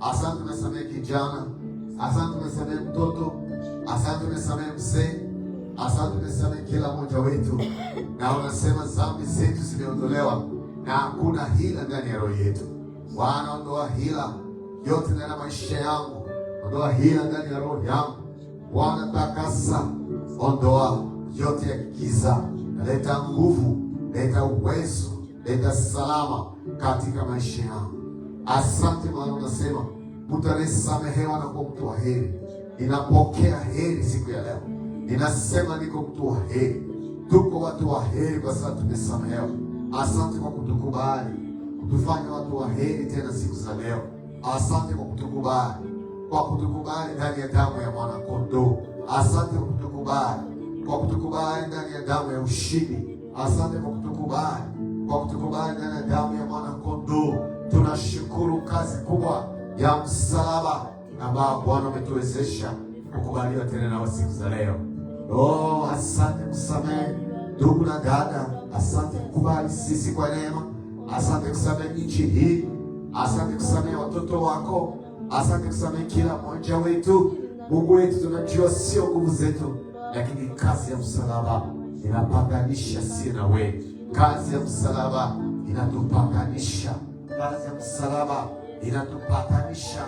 Asante, umesamehe kijana. Asante, umesamehe mtoto. Asante, umesamehe mzee. Asante, umesamehe kila mmoja wetu, na unasema dhambi zetu zimeondolewa na hakuna hila ndani ya roho yetu. Bwana, ondoa hila yote ndani ya maisha yangu, ondoa hila ndani ya roho yangu. Bwana, takasa, ondoa yote ya giza, leta nguvu, leta uwezo, leta salama katika maisha yangu. Asante, maana unasema mtu anayesamehewa na kuwa mtu wa heri. Ninapokea heri siku ya leo. Ninasema niko mtu wa heri. Tuko watu wa heri kwa sababu tumesamehewa. Asante kwa kutukubali, kutufanya watu wa heri tena siku za leo. Asante kwa kutukubali ndani ya damu ya mwana kondoo. Asante kwa kutukubali ndani ya damu ya ushindi. Asante kwa kutukubali ndani ya damu ya mwana kondoo. Tunashukuru kazi kubwa ya msalaba ambao Bwana umetuwezesha kukubaliwa tena na siku za leo. Asante kusamehe ndugu na dada. Asante kukubali sisi kwa neema. Asante kusamehe nchi hii. Asante kusamehe watoto wako. Asante kusamehe kila mmoja wetu. Mungu wetu, tunajua sio nguvu zetu, lakini kazi ya msalaba inapatanisha si na wewe. Kazi ya msalaba inatupatanisha. Kazi ya msalaba inatupatanisha.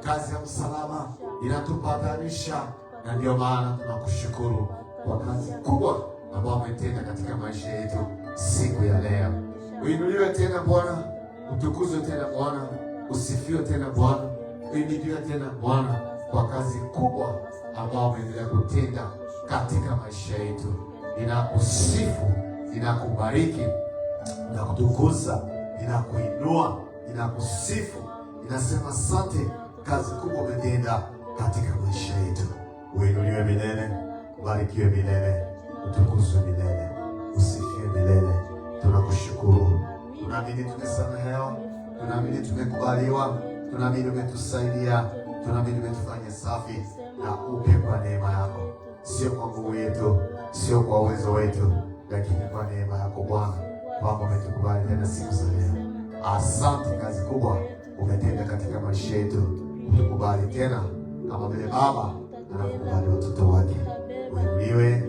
Kazi ya msalaba inatupatanisha. Na ndio maana tunakushukuru kwa kazi kubwa ambayo umetenda katika maisha yetu siku ya leo. Uinuliwe tena Bwana, utukuzwe tena Bwana, usifiwe tena Bwana, uinuliwe tena Bwana kwa kazi kubwa ambayo umeendelea kutenda katika maisha yetu. Ninakusifu, ninakubariki, ninakutukuza, ninakuinua, ninakusifu, ninasema asante. Kazi kubwa umetenda katika maisha yetu. Uinuliwe milele, ubarikiwe milele, utukuzwe milele, usifiwe milele. Tunakushukuru, tunaamini tumesamehewa, tunaamini tumekubaliwa, tunaamini umetusaidia, tunaamini umetufanya safi na upya kwa neema yako, sio kwa nguvu yetu, sio kwa uwezo wetu, lakini kwa neema yako Bwana, kwamba umetukubali tena siku za leo. Asante, kazi kubwa umetenda katika maisha yetu, utukubali tena kama vile Baba anakubali watoto wake. Uinuliwe,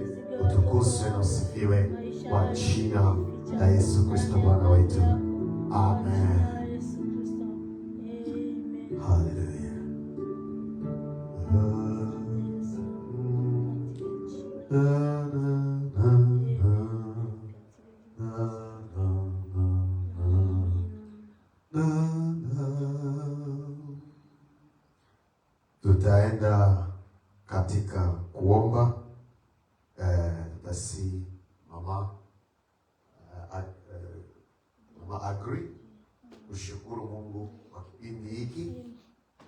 utukuzwe na usifiwe kwa jina la Yesu Kristo Bwana wetu. Amen. Hallelujah. Tutaenda katika kuomba. Basi mama agree kushukuru Mungu kwa kipindi hiki,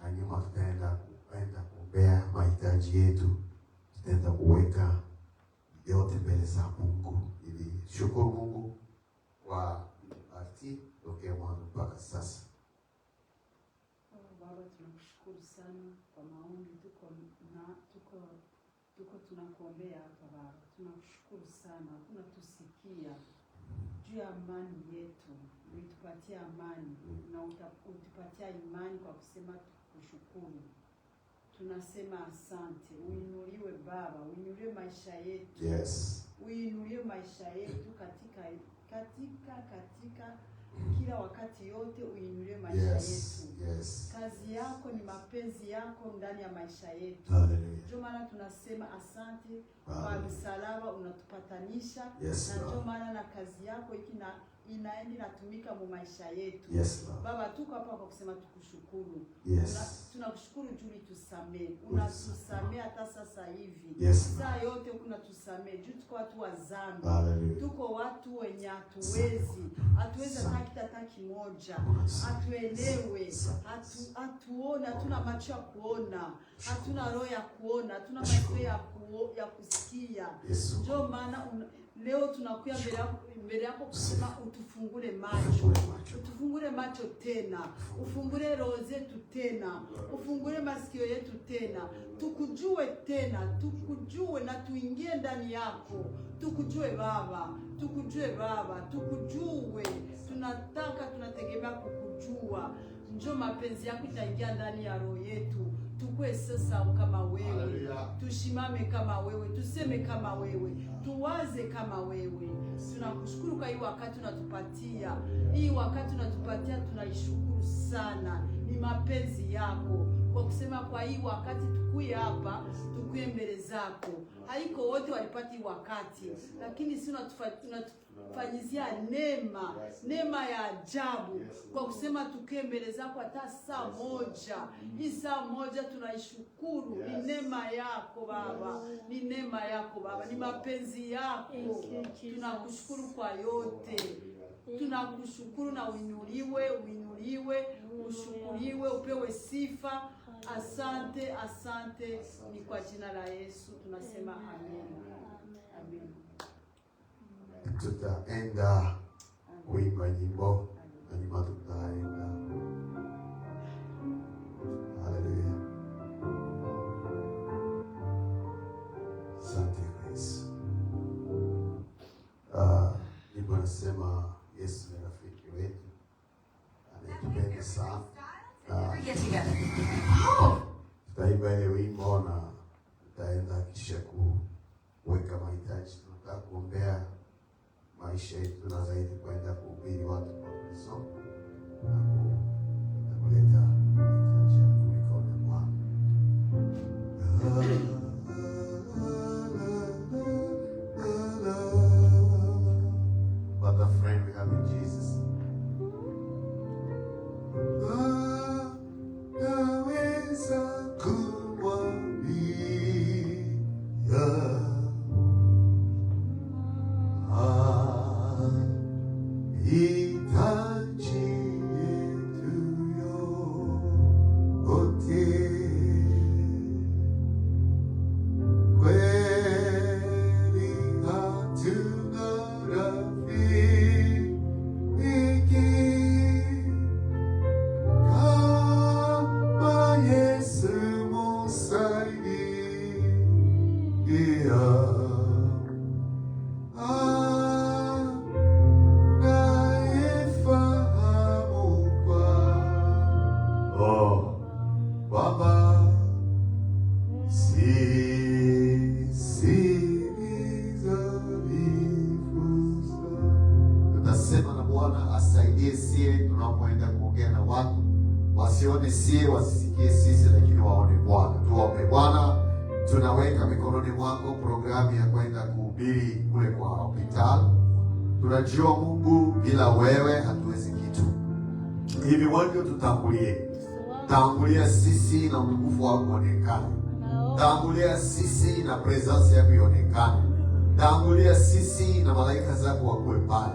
na nyuma tutaenda kuombea mahitaji yetu, tutaenda kuweka yote mbele za Mungu ili shukuru Mungu kwa parti tokea mwanzo mpaka sasa. Baba, tunakushukuru sana kwa maombi tuko tunakuombea hapa Baba. Tunakushukuru sana, unatusikia juu ya amani yetu, ulitupatia amani na utupatia imani kwa kusema tukushukuru. Tunasema asante. Uinuliwe Baba, uinuliwe maisha yetu. Yes. Uinuliwe maisha yetu katika kila wakati yote, uinuliwe maisha yetu. Yes. Kazi yako ni mapenzi yako ndani ya maisha yetu. Hallelujah. Ndio maana tunasema asante kwa msalaba unatupatanisha. Yes, na ndio maana na kazi yako inaenda inatumika mu maisha yetu. Yes, Baba, tuko hapa kwa kusema tukushukuru. Yes. Tunakushukuru juu ulitusamee. Unatusamee hata sasa hivi. Yes, saa yote unatusamee juu tuko watu wa dhambi. Hallelujah. Tuko watu wenye hatuwezi hata kimoja. Hatuelewe, hatuone, hatuna macho ya kuona, hatuna roho ya kuona, hatuna masikio ya kusikia. Ndio maana leo tunakuja mbele yako kusema utufungule macho. Utufungule macho tena. Ufungule roho zetu tena. Ufungule masikio yetu tena. Tukujue tena. Tukujue na tuingie ndani yako. Tukujue Baba. Tukujue Baba. Tukujue. Tunategemea kukujua. Njoo mapenzi yako itaingia ndani ya roho yetu. Tukue sasa kama wewe. Tushimame kama wewe. Tuseme kama wewe. Tuwaze kama wewe. Tunakushukuru kwa hii wakati unatupatia. Hii wakati unatupatia tunaishukuru sana. Ni mapenzi yako. Kwa kusema kwa hii wakati tukuye hapa, tukuye mbele zako. Haiko wote walipata hii wakati. Lakini si unatufanyizia neema ya ajabu. Kwa kusema tukuye mbele zako hata saa moja. Hii saa moja tunaishukuru. Ni neema yako Baba. Ni neema yako Baba. Ni mapenzi yako. Tunakushukuru kwa yote. Tunakushukuru na uinuliwe, ushukuriwe, upewe sifa. Asante. Ni kwa jina la Yesu tunasema amen. Amen. Tutaenda kuimba nyimbo na nyuma tutaenda. Hallelujah. Asante Yesu. Nyimbo nasema Yesu ni rafiki wetu, anatupenda sana. Tutaimba ile wimbo na tutaenda kisha kuweka mahitaji. tutakuombea maisha yetu na zaidi kwenda kuhubiri watu kwa Kristo na kuleta njia kuliko na Bwana. What a friend we have in Jesus. Naweza kumwambia hitaji yetu yote, kweli hatuna rafiki kama Yesu msaidia. Tutasema na Bwana asaidie sie tunapoenda kuongea na watu, wasione sie, wasisikie sisi, lakini waone Bwana. Tuombe. Bwana, tunaweka mikononi mwako programu ya kwenda kuhubiri kule kwa hospitali. Tunajua Mungu, bila wewe hatuwezi kitu. Hivi wewe tutangulie. Tangulia sisi na utukufu wako uonekane. Tangulia sisi na presence yako ionekane. Tangulia sisi na malaika zako wakuwe pale.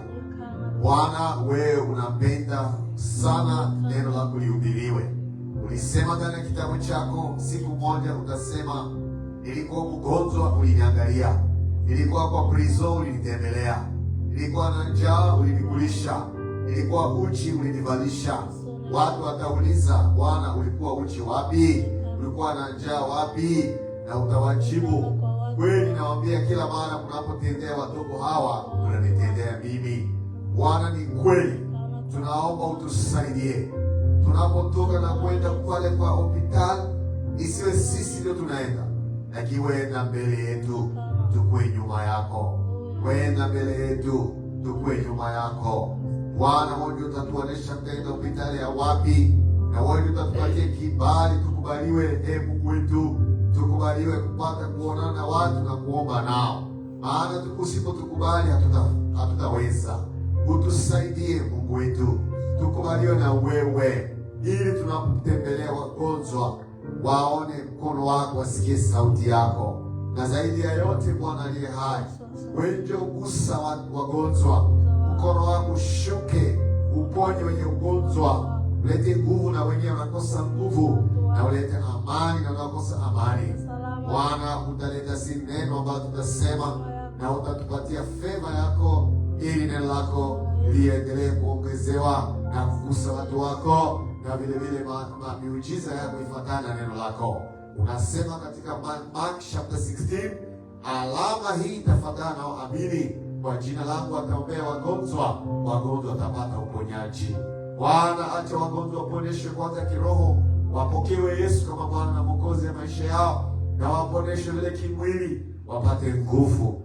Bwana, wewe unapenda sana neno lako lihubiriwe. Ulisema ndani ya kitabu chako, siku moja utasema, nilikuwa mgonjwa uliniangalia, nilikuwa kwa prison ulinitembelea, nilikuwa na njaa ulinikulisha, nilikuwa uchi ulinivalisha. Watu watauliza, Bwana, ulikuwa uchi wapi? Ulikuwa na njaa wapi? Na utawajibu, kweli nawaambia, kila mara mnapotendea watoto hawa unanitendea mimi. Bwana, ni kweli. Tunaomba utusaidie tunapotoka na kwenda pale kwa hospitali, isiwe sisi ndio tunaenda, lakini wenda mbele yetu, tukue nyuma yako. Wenda mbele yetu, tukue nyuma yako. Bwana, wewe ndio utatuonesha kwenda hospitali ya wapi, na wewe ndio utatupatia kibali tukubaliwe. Mungu wetu, tukubaliwe kupata kuonana na watu na kuomba nao, maana tusipotukubali hatutaweza. Utusaidie Mungu wetu, tukubaliwe na wewe, ili tunapotembelea wagonjwa waone mkono wako, wasikie sauti yako. Na zaidi ya yote, Bwana aliye hai, wewe ndio ugusa wagonjwa, mkono wako ushuke, uponye wenye ugonjwa, ulete nguvu na wenye wanakosa nguvu, na ulete amani na wanakosa amani. Bwana, utaleta si neno ambalo tutasema, na utatupatia feva yako, ili neno lako liendelee kuongezewa na kugusa watu wako, na vile vile miujiza yako ifuatane na neno lako. Unasema katika Mark chapter 16, alama hii itafuatana na waamini, kwa jina langu wataombea wagonjwa, wagonjwa watapata uponyaji. Bwana, acha wagonjwa waponyeshwe kwanza kiroho, wapokewe Yesu kama Bwana na Mwokozi ya maisha yao, na waponyeshwe vile kimwili, wapate nguvu.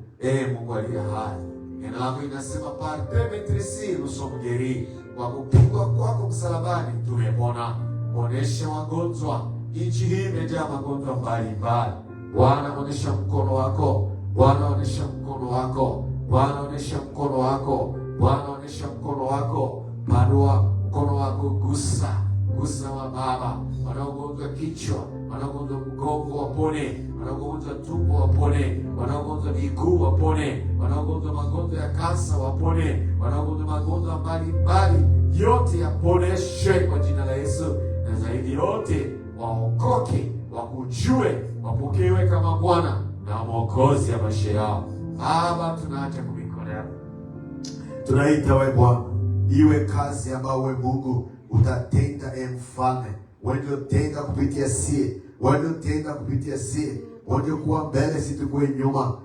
Mungu aliye hai, neno lako inasema par te maîtrise nous sommes guéris, kwa kupigwa kwako msalabani tumepona. Ponesha wagonjwa. Nchi hii imejaa magonjwa mbalimbali. Bwana, onesha mkono wako. Bwana, onesha mkono wako. Bwana, onesha mkono wako. Bwana, onesha mkono wako. Panua mkono wako, gusa wa baba wanaogonjwa kichwa, wanaogonjwa mgongo wapone, wanaogonjwa tumbo wapone, wanaogonjwa miguu wapone, wanaogonjwa magonjwa ya kansa wapone, wanaogonjwa magonjwa mbalimbali yote yaponeshe kwa jina la Yesu. Na zaidi yote waokoke, wakujue, wapokewe kama Bwana na Mwokozi ya maisha yao. Baba, tunaacha kumikonea, tunaita wewe Bwana, iwe kazi ambayo wewe Mungu utatenda. Mfalme, wewe ndio tenda kupitia sie, wewe ndio tenda kupitia sie, wewe ndio kuwa mbele, si tukue nyuma.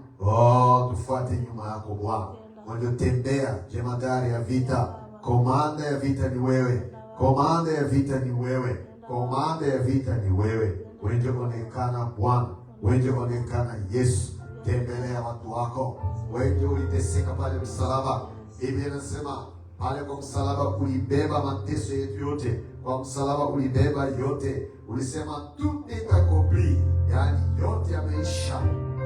Tufuate nyuma yako Bwana. Wewe ndio tembea, jemadari ya vita, komanda ya vita ni wewe, komanda ya vita ni wewe, komanda ya vita ni wewe. Wewe ndio onekana Bwana, wewe ndio onekana Yesu. tembelea watu wako. Wewe uliteseka pale msalaba. Biblia inasema pale kwa msalaba ulibeba mateso yetu yote, kwa msalaba ulibeba yote. Ulisema tout est accompli, yaani yote yameisha.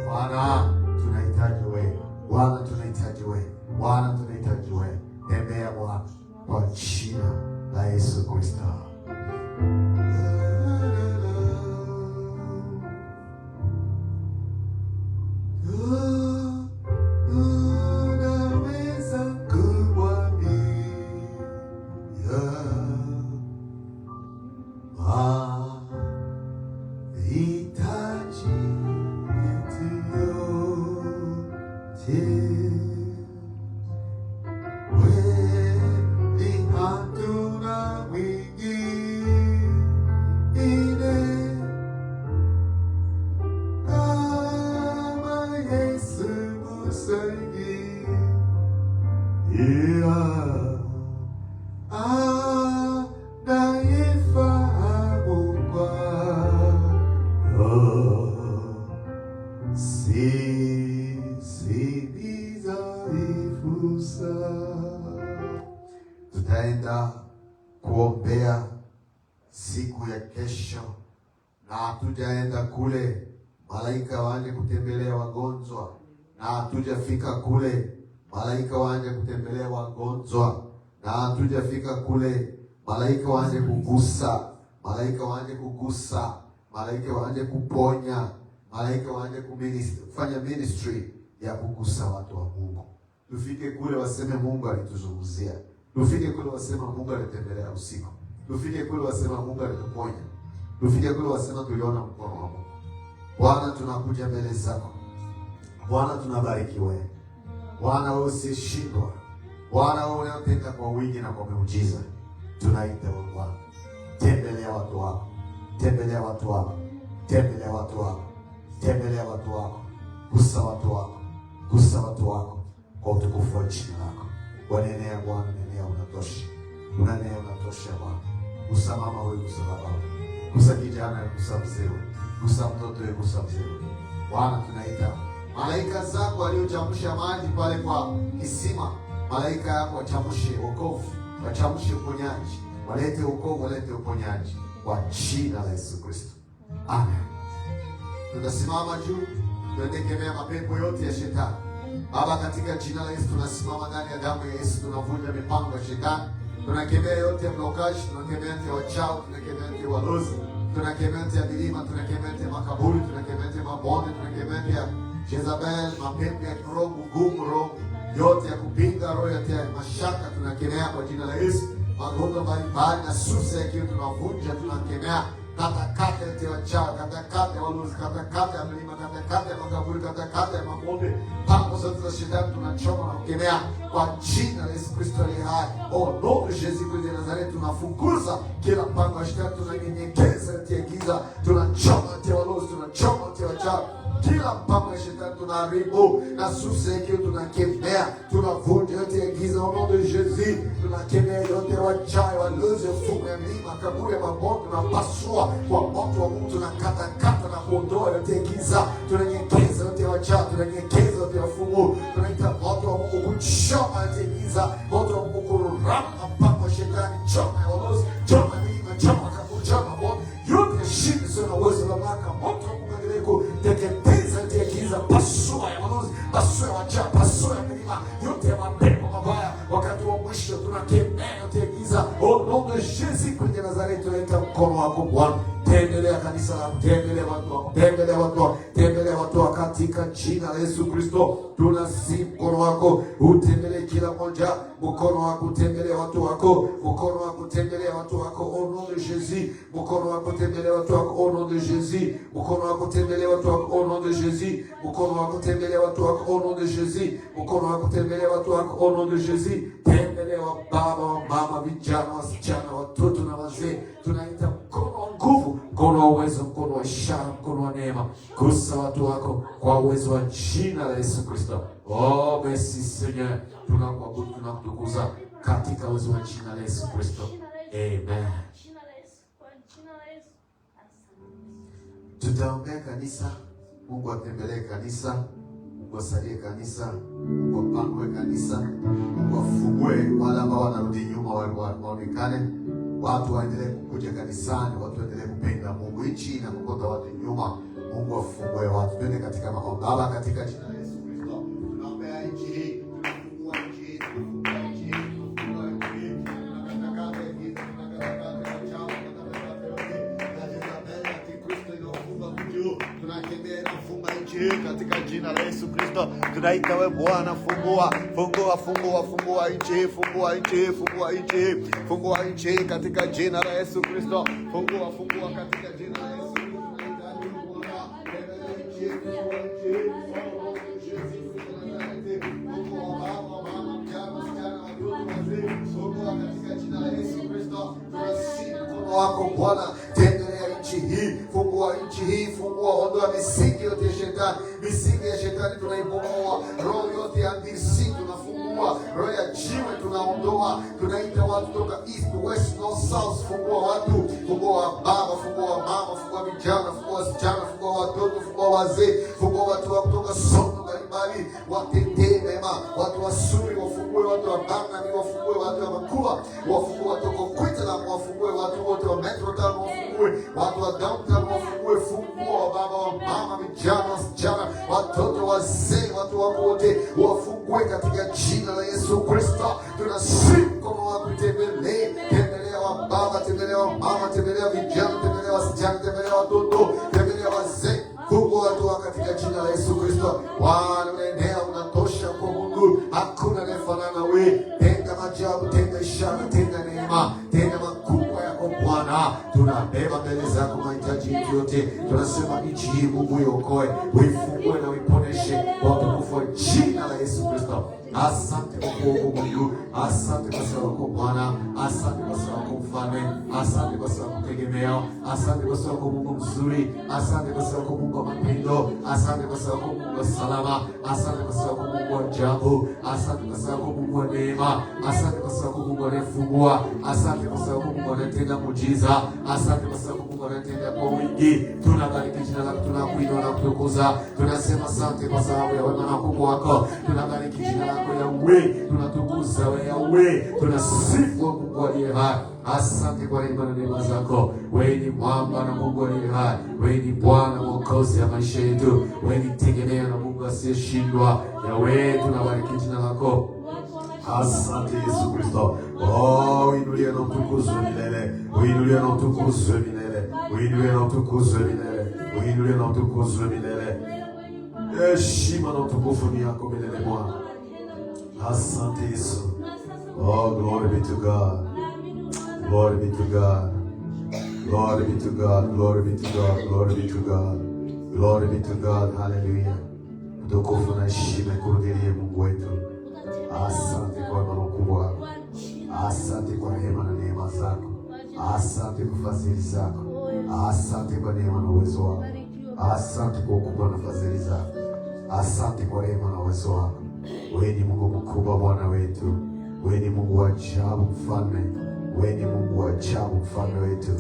Bwana tunahitaji wewe, Bwana tunahitaji wewe, Bwana tunahitaji wewe. Tembea Bwana kwa jina la Yesu Kristo. Tutaenda kuombea siku ya kesho, na hatujaenda kule malaika waje kutembelea wagonjwa, na hatujafika kule malaika waje kutembelea wagonjwa, na hatujafika kule malaika waje kugusa, malaika waje kugusa, malaika waje kuponya, malaika waje kufanya ministry ya kugusa watu wa Mungu. Tufike kule waseme Mungu alituzunguzia. Tufike kule wasema Mungu alitembelea usiku. Tufike kule wasema Mungu alituponya. Tufike kule wasema tuliona mkono wa Mungu. Bwana tunakuja mbele zako. Bwana tunabariki wewe. Bwana wewe usishindwa. Bwana wewe unatenda kwa wingi na kwa muujiza. Tunaita wewe Bwana. Tembelea watu wako. Tembelea watu wako. Tembelea watu wako. Tembelea watu wako. Gusa watu wako. Gusa watu wako kwa utukufu wa jina lako. Wanenea Bwana, nenea unatosha. Unanea unatosha Bwana. Gusa mama wewe, gusa baba wewe. Gusa kijana wewe, gusa mzee wewe. Gusa mtoto wewe, gusa mzee wewe. Bwana tunaita malaika zako waliochamsha maji pale kwa kisima. Malaika yako wachamshe wokovu, wachamshe uponyaji. Walete wokovu, walete uponyaji kwa jina la Yesu Kristo. Amen. Tutasimama juu, tuendekemea mapepo yote ya shetani. Baba, katika jina la Yesu tunasimama ndani ya damu ya Yesu, tunavunja mipango ya shetani. Tunakemea yote ya blokaji, tunakemea yote ya wachawi, tunakemea yote ya walozi, tunakemea yote ya milima, tunakemea yote ya makaburi, tunakemea yote ya mabonde, tunakemea yote ya Jezabel, mapepo ya kiroho, ngumu roho yote ya kupinga, roho yote ya mashaka, tunakemea kwa jina la Yesu. Magonjwa mbalimbali na susa yakiwa tunavunja, tunakemea katakata yote ya wachawi, katakata ya walozi, katakata ya milima, katakata ya makaburi, katakata ya mabonde, pango zote za shetani tunachoma na kukemea kwa jina la Yesu Kristo aliye hai. Au nom de Jésus Christ de Nazareth, tunafukuza kila mpango wa shetani, tunanyenyekeza yote ya giza, tunachoma yote ya walozi, tunachoma yote ya wachawi. Kila mpango wa shetani tunaharibu, na susa ikiwa tunakemea, tunavunja yote ya giza au nom de Jésus. Tunakemea yote ya wachawi, walozi, mfumo ya milima, kaburi ya mabonde, tunapasua kwa moto wa Mungu, tunakatakata na kuondoa yote ya giza. Tunanyekeza yote ya wachawi, tunanyekeza yote ya mfumo, tunaita moto wa Mungu kuchoma yote ya giza, moto wa Mungu kuramba mpango wa shetani, choma ya walozi, choma ya milima, choma kaburi, choma bonde, yote ya shida sio na uwezo wa mamlaka, moto wa Mungu aendelee teketeza yote ya giza, pasua ya walozi, pasua ya wachawi, pasua ya milima, yote ya mapepo mabaya. Wakati wa mwisho tunakemea yote ya giza. Au nom de Jésus Christ de Nazareth, tunaita mkono wako Bwana. Tembelea kanisa lako, tembelea watu wako, tembelea watu wako, tembelea watu wako katika jina la Yesu Kristo. Tunasi mkono wako utembelee kila mmoja, mkono wako utembelee watu wako, mkono wako utembelee watu wako au nom de Jésus. Mkono wako utembelee watu wako au nom de Jésus. Mkono wako utembelee watu wako au nom de Jésus. Mkono wako utembelee watu wako au nom de Jésus. Mkono wako utembelee watu wako au nom de Jésus. Tembelea wa baba, wa mama, vijana, wasichana, watoto na wazee. Tunaita mkono wa nguvu, mkono wa uwezo, mkono wa ishara, mkono wa neema. Gusa watu wako kwa uwezo wa jina la Yesu Kristo. Oh, merci Seigneur. Tunakuabudu, tunakutukuza katika uwezo wa jina la Yesu Kristo. Amen. Tutaombea kanisa. Mungu atembelee kanisa. Mungu asaidie kanisa, Mungu apanue kanisa, Mungu afungue wale ambao wanarudi nyuma waonekane, watu waendelee kukuja kanisani, watu waendelee kupenda Mungu. Nchi inakokota watu nyuma, Mungu afungue watu. Twende katika maombi. Baba, katika jina la Yesu Kristo, tunaombea nchi hii, tunafungua nchi hii, tunafungua nchi hii, tunafungua nchi hii, tunakatakata hivi, tunakatakata chao, tunakatakata yote, katika mbele ya Kristo inaofunga juu, tunakemea inafunga nchi hii katika jina la Yesu Kristo. Tunaita wewe Bwana, fungua, fungua, fungua, fungua nchi hii, fungua nchi hii, fungua nchi hii, fungua nchi hii katika jina la Yesu Kristo. Fungua, fungua katika jina la Yesu Kristo. Katika jina la Yesu Kristo, tunasihi mkono wako Bwana, tembelea nchi hii, fungua nchi hii, fungua, ondoa misingi yote ya shetani, misingi ya shetani tunaibomoa, roho yote ya ndisi tunafungua, roho ya jiwe tunaondoa, tunaita watu toka east, west, north, south, fungua watu, fungua baba, fungua mama, fungua vijana, fungua wasichana, fungua watoto, fungua wazee, fungua watu wa kutoka soko mbalimbali, watendee mema, watu wasuri wafungue, watu wa Bangani wafungue, watu wa Makua wafungue, watu wa Queensland wafungue, watu wote wa Metro Town wafungue, watu wa Downtown wafungue, fungua baba, wa mama, vijana, wasichana, watoto, wazee, watu wako wote wafungue katika jina la Yesu Kristo. Tunasihi mkono wako tembelee, tembelea wa baba, tembelea wa mama, tembelea vijana, tembelea wasichana, tembelea watoto, tembelea wazee, fungua watu katika jina la Yesu Kristo. Bwana, unaenea, unatosha kwa Mungu, hakuna anayefanana wewe. Tenda maajabu, tenda ishara, tenda neema, tenda makubwa yako Bwana. Tunabeba mbele zako mahitaji yote, tunasema nchi hii Mungu iokoe, uifungue na uiponeshe kwa utukufu wa jina la Yesu Kristo. Asante kwa kuokoa Mungu, asante kwa sababu Bwana, asante kwa sababu mfalme, asante kwa sababu tegemeo, asante kwa sababu Mungu mzuri, asante kwa sababu Mungu wa mapendo, asante kwa sababu Mungu wa salama, asante kwa sababu Mungu wa ajabu, asante kwa sababu Mungu wa neema, asante kwa sababu Mungu anayefungua, asante kwa sababu Mungu anatenda muujiza, asante kwa sababu Mungu anatenda kwa wingi. Tunabariki jina lako, tunakuinua na kutukuza, tunasema asante kwa sababu ya wema na ukubwa wako. Tunabariki jina lako Yahweh, tunatukuza wewe Yahweh, tunasifu Mungu aliye hai. Asante kwa rehema na neema zako. Wewe ni mwamba na Mungu aliye hai. Wewe ni Bwana mwokozi ya maisha yetu. Wewe ni tegemeo na Mungu asiyeshindwa. Yahweh, tunabariki jina lako. Asante Yesu Kristo. Oh, uinuliwe na utukuzwe milele. Uinuliwe na utukuzwe milele. Uinuliwe na utukuzwe milele. Uinuliwe na utukuzwe milele. Heshima na utukufu ni yako milele Bwana. Asante Yesu. Oh, glory be to God. Glory be to God. Glory be to God. Glory be to God. Glory be to God. Glory be to God. Hallelujah. Utukufu na heshima kurudilie Mungu wetu. Asante kwa wema mkubwa wako. Asante kwa rehema na neema zako. Asante kwa fadhili zako. Asante kwa neema na uwezo wako. Asante kwa ukubwa na fadhili zako. Asante kwa rehema na uwezo wako. Wewe ni Mungu mkubwa Bwana wetu. Wewe ni Mungu wa ajabu mfalme. Wewe ni Mungu wa ajabu mfalme wetu.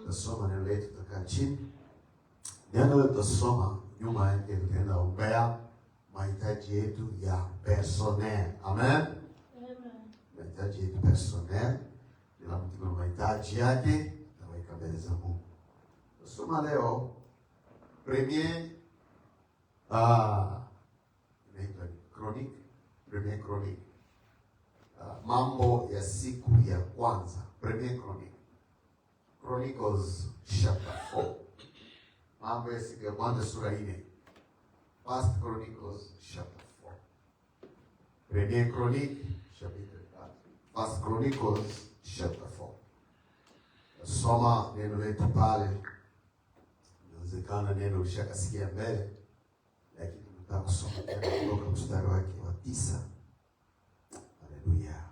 Tasoma neno letu, tutakaa chini. Jana tutasoma nyuma yake, tutaenda ombea mahitaji yetu ya personnel. Amen. Mahitaji yetu personnel, kila mtu kuna mahitaji yake, na weka mbele za Mungu. Tusoma leo premier Chronique. Mambo ya siku ya kwanza. Premier Chronicles chapter 4. Mambo ya siku ya kwanza sura 4. First Chronicles chapter 4. Premier Chronique chapter 4. First Chronicles chapter 4. Soma neno letu pale. Inawezekana neno ulishakasikia mbele, lakini nataka kusoma tena kutoka mstari wake wa 9. Haleluya.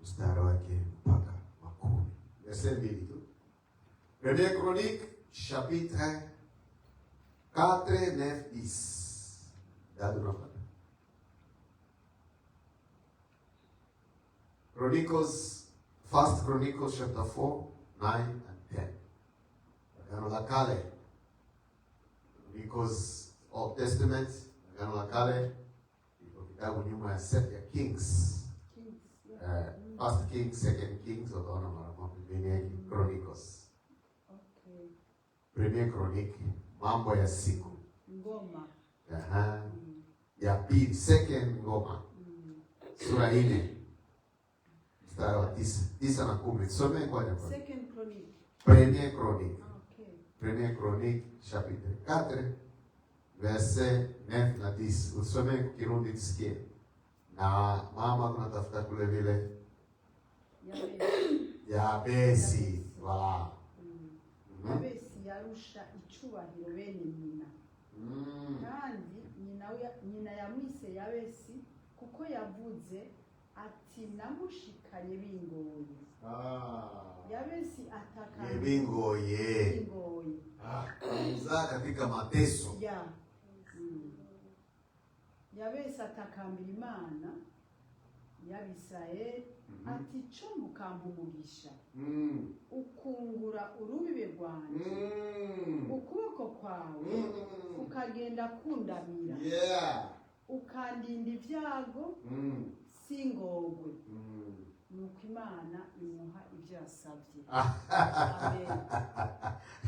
Mstari wake mpaka 10. Verset 2 tu. Premier Chronique chapitre 4, 9, 10. Dado na pata. First Chronicles chapter 4, 9 and 10. Agano la Kale. Chronicles Old Testament. Agano la Kale. Iko kitabu nyuma ya set ya Kings. First Kings, Second Kings, utaona mara moja yake Chronicles. Okay. Premier Chronique, mambo ya siku. Ngoma. Ya pili, second ngoma. Sura 4. Mstari wa 9 na 10. Some kwa jamaa. Second Chronique. Premier Chronique. Okay. Premier Chronique chapitre 4 verset 9 na 10. Usome kwa Kirundi tusikie. Na mama tunatafuta kule vile Yabesi. Wala. Yabesi yarusha icubahiro bene nyina. Kandi nyina yamwise Yabesi kuko yavuze ati namushikanye bingoye. Yabesi atakambira bingoye. Mzaa katika mateso. Yabesi atakambira Imana y'Abisirayeli ati cyo mukamba umugisha. Ukungura urubibe rwanje. Ukuboko kwawe ukagenda kundamira. Ukandinda ibyago singogwe. Nuko Imana imuha ibyo yasabye. Amen.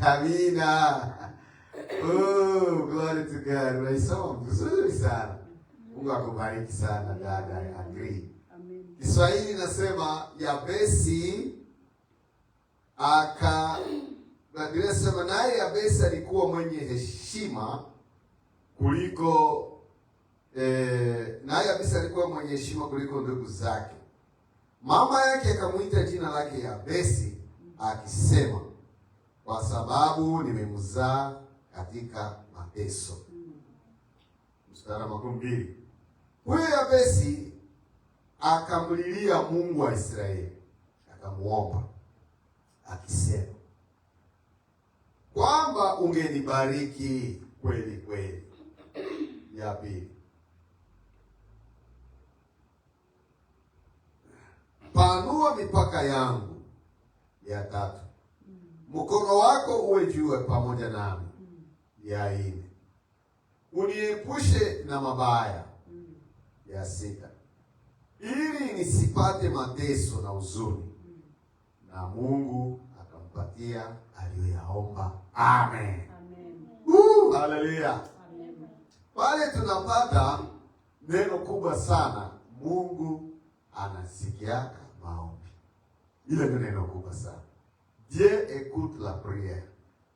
Amina. Oh, glory to God. Unaisoma vizuri sana. Mungu akubariki sana dada. I agree. Amen. Kiswahili nasema Yabesi Biblia inasema naye Yabesi alikuwa mwenye heshima kuliko naye Yabesi alikuwa mwenye heshima kuliko ndugu zake. Mama yake akamuita jina lake Yabesi akisema, kwa sababu nimemzaa katika mateso. Mstari wa 2. Huyo Yabesi akamlilia Mungu wa Israeli, akamuomba akisema kwamba ungenibariki kweli kweli. Ya pili, panua mipaka yangu. Ya tatu, mkono wako uwe juu pamoja nami. Ya 4, uniepushe na mabaya. Ya 6, ili nisipate mateso na huzuni. Na Mungu akampatia aliyoyaomba. Amen. Amen. Haleluya. Amen. Pale tunapata neno kubwa sana. Mungu anasikiaka maombi. Ile ndio neno kubwa sana. Dieu écoute la prière.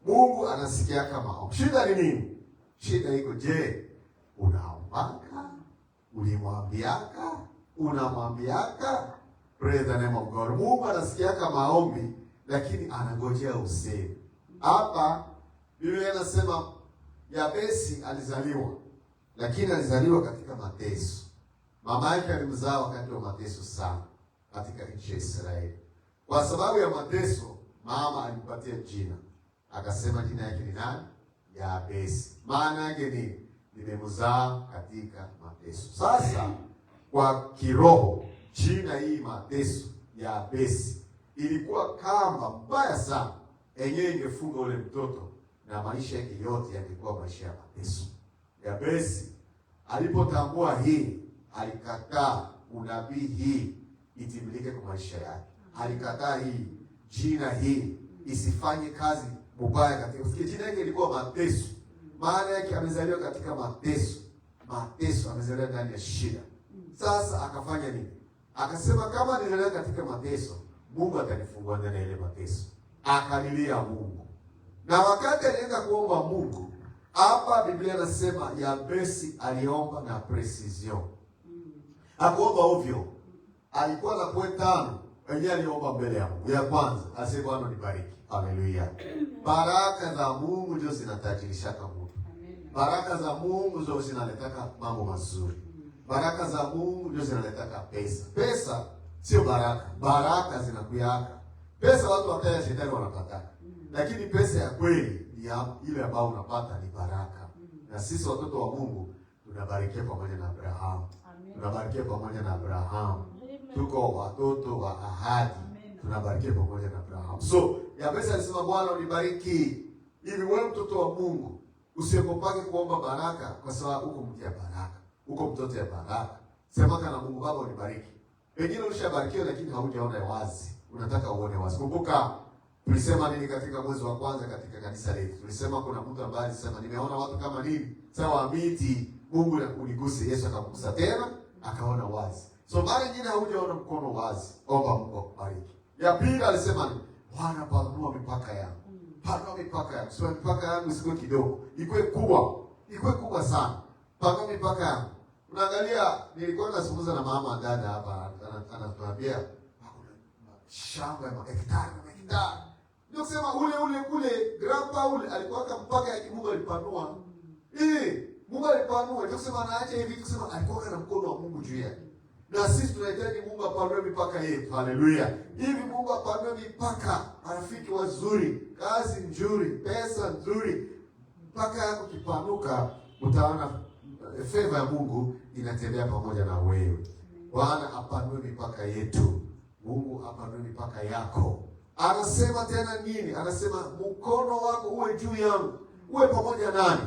Mungu anasikiaka maombi. Shida ni nini? Shida iko je, unaombaka? Ulimwambiaka? Unamwambiaka? Praise the name of God. Mungu anasikiaka maombi, lakini anangojea useme. Hapa Biblia inasema Yabesi alizaliwa, lakini alizaliwa katika mateso. Mama yake alimzaa wakati wa mateso sana katika nchi ya Israeli. Kwa sababu ya mateso, mama alimpatia jina. Akasema jina yake ni nani? Yabesi. Maana yake ni nimemzaa katika mateso. Sasa kwa kiroho, jina hii mateso Yabesi ilikuwa kama mbaya sana. Yenyewe ingefunga ule mtoto na maisha yake yote yangekuwa maisha ya mateso. Yabesi alipotambua hii, alikataa unabii hii itimilike kwa maisha yake. Alikataa hii jina hii isifanye kazi mubaya katika. Usikie, jina yake ilikuwa mateso. Maana yake amezaliwa katika mateso. Mateso, amezaliwa ndani ya shida. Sasa akafanya nini? Akasema kama nilizaliwa katika mateso, Mungu atanifungua ndani ya ile mateso. Akalilia Mungu. Na wakati alienda kuomba Mungu, hapa Biblia inasema Yabesi aliomba na precision. Hakuomba ovyo. Alikuwa na point 5. Yeye aliomba mbele ya Mungu. Ya kwanza, asema Bwana nibariki. Haleluya. Baraka za Mungu ndio zinatajirishaka mtu. Baraka za Mungu ndio zinaletaka mambo mazuri. Baraka za Mungu ndio zinaletaka pesa. Pesa sio baraka. Baraka zinakuyaka. Pesa watu wataya shetani wanapata. Lakini pesa ya kweli ni ile ambayo unapata ni baraka. Na sisi watoto wa Mungu tunabarikiwa pamoja na Abrahamu. Tunabarikiwa pamoja na Abrahamu. Tuko watoto wa ahadi. Tunabarikiwa pamoja na Abrahamu. So, Yabesi alisema Bwana unibariki. Ili wewe mtoto wa Mungu usiokopake kuomba baraka kwa sababu uko mtu ya baraka. Uko mtoto ya baraka. Sema kana Mungu Baba unibariki. Pengine ulishabarikiwa lakini haujaona wazi. Unataka uone wazi. Kumbuka tulisema nini katika mwezi wa kwanza katika kanisa letu? Tulisema kuna mtu ambaye alisema nimeona watu kama nini? Sawa miti, Mungu uniguse. Yesu akamgusa tena, akaona wazi. So mara nyingine haujaona mkono wazi. Omba Mungu akubariki. Ya pili alisema ni Bwana panua mipaka yangu. Panua mipaka yangu. Sio mipaka yangu isikuwe kidogo. Ikuwe kubwa. Ikuwe kubwa sana. Panua mipaka yangu. Unaangalia, nilikuwa nazungumza na mama dada hapa, anatuambia shamba ya hektari. Ndio kusema ule kule grandpa ule alikuwa kama mpaka ya Mungu alipanua. Mungu alipanua. Ndio kusema anaacha hivi, kusema alikuwa na mkono wa Mungu juu yake. Na sisi tunahitaji Mungu apanue mipaka yetu. Haleluya. Hivi Mungu apanue mipaka, marafiki wazuri, kazi nzuri, pesa nzuri. Mpaka yako kipanuka, utaona favor ya Mungu inatembea pamoja na wewe. Bwana apanue mipaka yetu. Mungu apanue mipaka yako. Anasema tena nini? Anasema mkono wako uwe juu yangu. Uwe pamoja nani?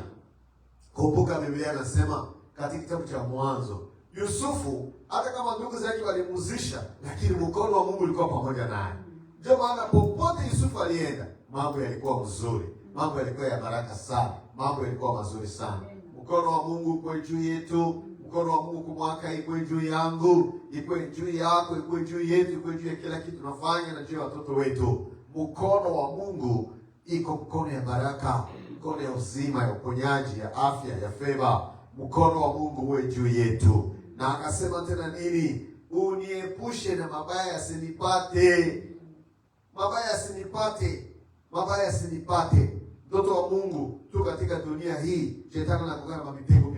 Kumbuka Biblia inasema katika kitabu cha Mwanzo, Yusufu hata kama ndugu zake walimuzisha, lakini mkono wa Mungu ulikuwa pamoja naye. Ndio maana popote Yusufu alienda, mambo yalikuwa mzuri. Mambo yalikuwa ya baraka sana. Mambo yalikuwa mazuri sana. Mkono wa Mungu uko juu yetu. Mkono wa Mungu kumwaka iko juu yangu, iko juu yako, iko juu yetu, iko juu ya kila kitu tunafanya na juu ya watoto wetu. Mkono wa Mungu iko mkono ya baraka, mkono ya uzima, ya uponyaji, ya afya, ya feva. Mkono wa Mungu uwe juu yetu. Na akasema tena nini? Uniepushe na mabaya yasinipate. Mabaya yasinipate. Mabaya yasinipate. Mtoto wa Mungu tu katika dunia hii, shetani anakuwa na mitego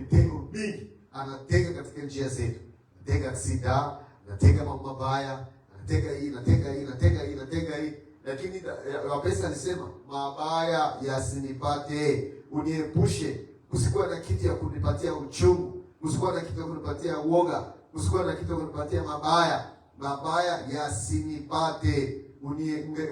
mingi. Anatega katika njia zetu. Anatega sida, anatega mambo mabaya, anatega hii. Lakini Yabesi alisema mabaya yasinipate. Uniepushe. Usikuwa na kitu ya kunipatia uchungu. Usikuwa na kitu ya kunipatia uoga. Usikuwa na kitu ya kunipatia mabaya. Mabaya yasinipate.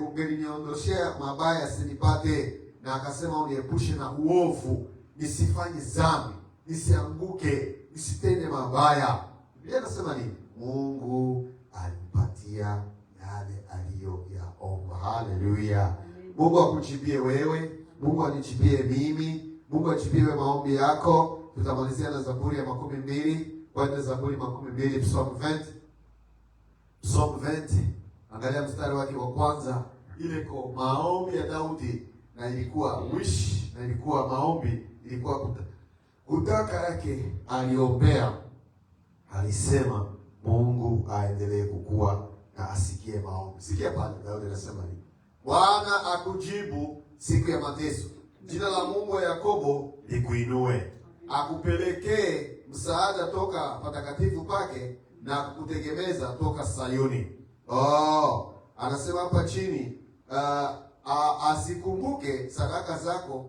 Ungeniondoshea mabaya yasinipate. Na akasema uniepushe na uovu. Nisifanye dhambi. Nisianguke. Nisitende mabaya. Biblia inasema nini? Mungu alimpatia yale aliyoyaomba. Haleluya. Mungu akujibie wewe. Mungu anijibie mimi. Mungu ajibie maombi yako. Tutamalizia na Zaburi ya 12. Kwenda Zaburi 12, Psalm 20. Psalm 20. Angalia mstari wake wa kwanza. Ile kwa maombi ya Daudi, na ilikuwa wish, na ilikuwa maombi, ilikuwa kutaka yake aliombea. Alisema Mungu aendelee kukua na asikie maombi. Sikia pale Daudi anasema nini? Bwana akujibu siku ya mateso. Jina la Mungu wa Yakobo likuinue. Akupelekee msaada toka patakatifu pake na kukutegemeza toka Sayuni. Anasema hapa chini, asikumbuke sadaka zako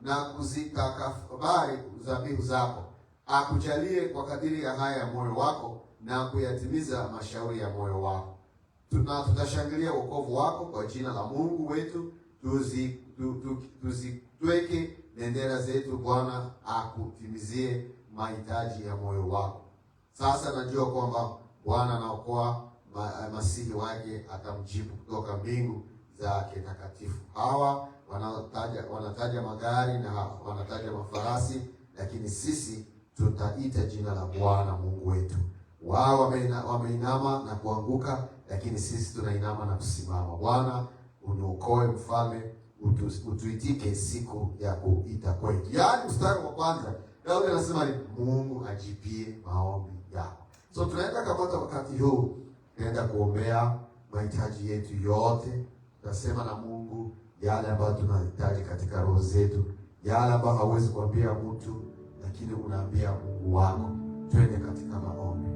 na kuzitakabari dhabihu zako. Akujalie kwa kadiri ya haya ya moyo wako na kuyatimiza mashauri ya moyo wako. Tutashangilia wokovu wako kwa jina la Mungu wetu tuzitweke bendera zetu. Bwana akutimizie mahitaji ya moyo wako. Sasa najua kwamba Bwana anaokoa masihi wake, atamjibu kutoka mbingu zake takatifu. Hawa wanataja magari na wanataja mafarasi, lakini sisi tutaita jina la Bwana Mungu wetu. Wao wameinama na kuanguka, lakini sisi tunainama na kusimama. Bwana uniokoe mfalme, utuitike siku ya kuita kwetu. Yaani mstari wa kwanza Daudi anasema ni Mungu ajibie maombi yako. So tunaenda kamata wakati huu, tunaenda kuombea mahitaji yetu yote. Tunasema na Mungu yale ambayo tunahitaji katika roho zetu, yale ambayo hauwezi kuambia mtu, lakini unaambia Mungu wako. Twende katika maombi.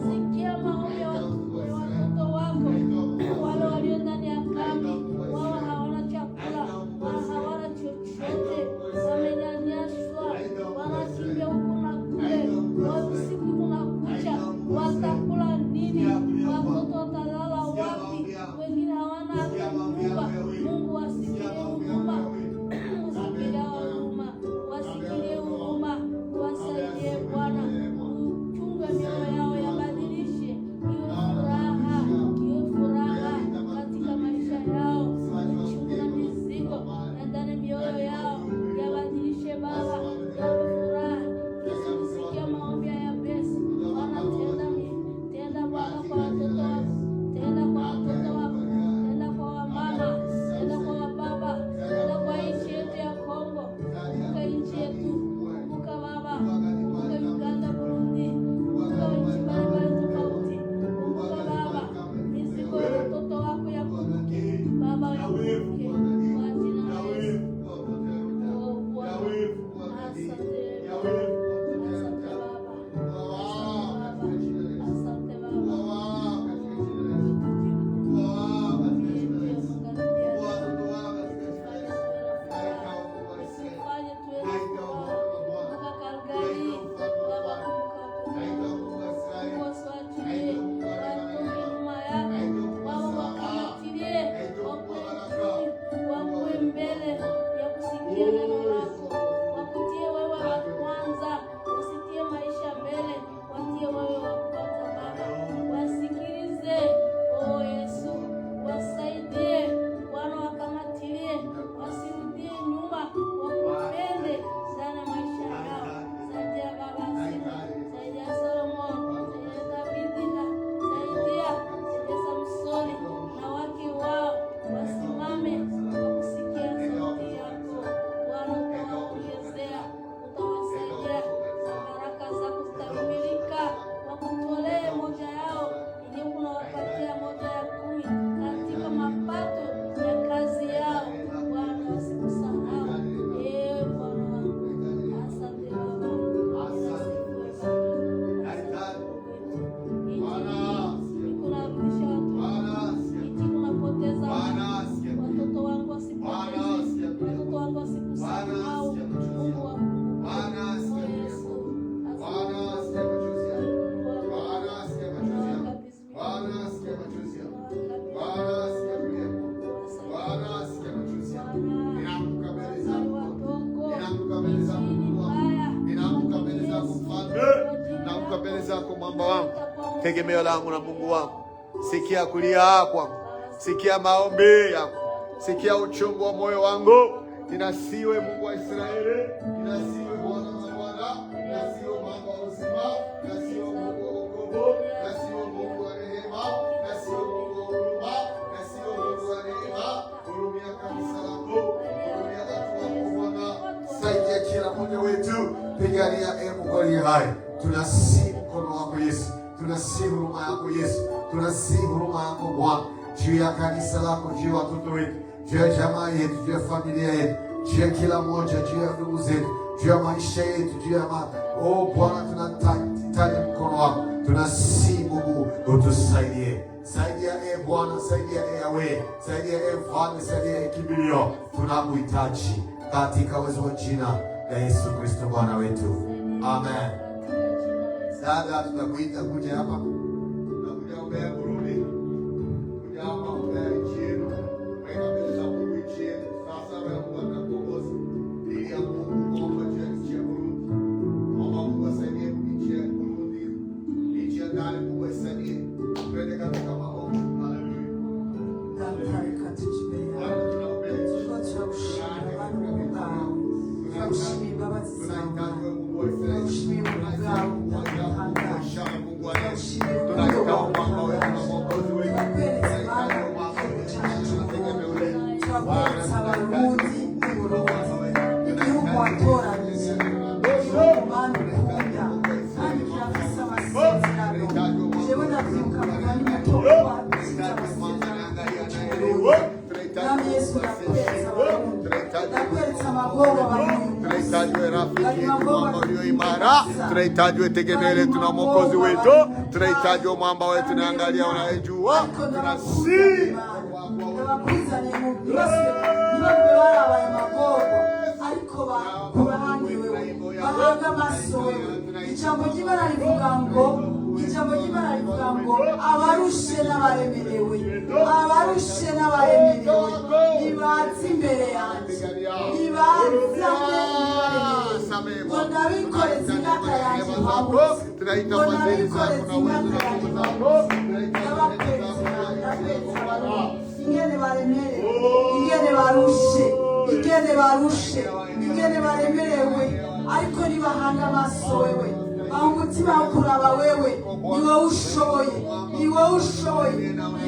Sikia zako mwamba wangu, tegemeo langu na Mungu wangu. Sikia kulia kwangu, sikia maombi yangu, sikia uchungu wa moyo wangu. Ninasiwe Mungu wa Israeli, ninasiwe Bwana wa Bwana, ninasiwe Mungu wa uzima, ninasiwe Mungu wa wokovu, ninasiwe Mungu wa rehema, ninasiwe Mungu wa huruma, ninasiwe Mungu wa rehema. Hurumia kanisa lako, hurumia watu wako Bwana. Saidia kila mmoja wetu, pigania Mungu aliye hai. Tunasihi mkono wako Yesu, tunasihi huruma yako Yesu, tunasihi huruma yako Bwana juu ya kanisa lako, juu ya watoto wetu, juu ya jamaa yetu, juu ya familia yetu, juu ya kila mmoja, juu ya ndugu zetu, juu ya maisha yetu, juu ya Bwana, tunahitaji mkono wako. Tunasihi Mungu utusaidie. Saidia Bwana, saidia Yahweh, saidia Mfalme, saidia kimbilio. Tunakuhitaji katika uwezo wa jina la Yesu Kristo Bwana wetu. Amen. Dada, tutakuita kuja hapa. Tunakuja ombea Burundi. Kuja hapa ombea nchi yetu. Weka mbele za Mungu nchi yetu. Sasa wewe Mungu atakuongoza. Ili ya Mungu kuomba juu ya nchi ya Burundi. Omba Mungu asaidie nchi ya Burundi. Nchi ya ndani Mungu asaidie. Twende katika maombi. Haleluya. Daktari katujibea. Tunaombea nchi. Tunakushukuru Mungu wangu. Tunakushukuru Baba Tunahitaji Mungu wa Israeli. Tunakushukuru Mungu wangu. Tunahitaji tegemeo letu na Mwokozi wetu. Tunahitaji mwamba wetu na angalia unayejua. Tunasihi ijambo ry'Imana rivuga ngo abarushe n'abaremerewe nibaze imbere yanjye, nibaze ngo ndabikoreze ingata yanjye mpamutse, ngo ndabikoreze ingata yanjye mpamutse, ingene baremerewe, ingene baremerewe, ariko nibahanga amaso wewe, aho umutima ukuraba wewe, ni wowe ushoboye.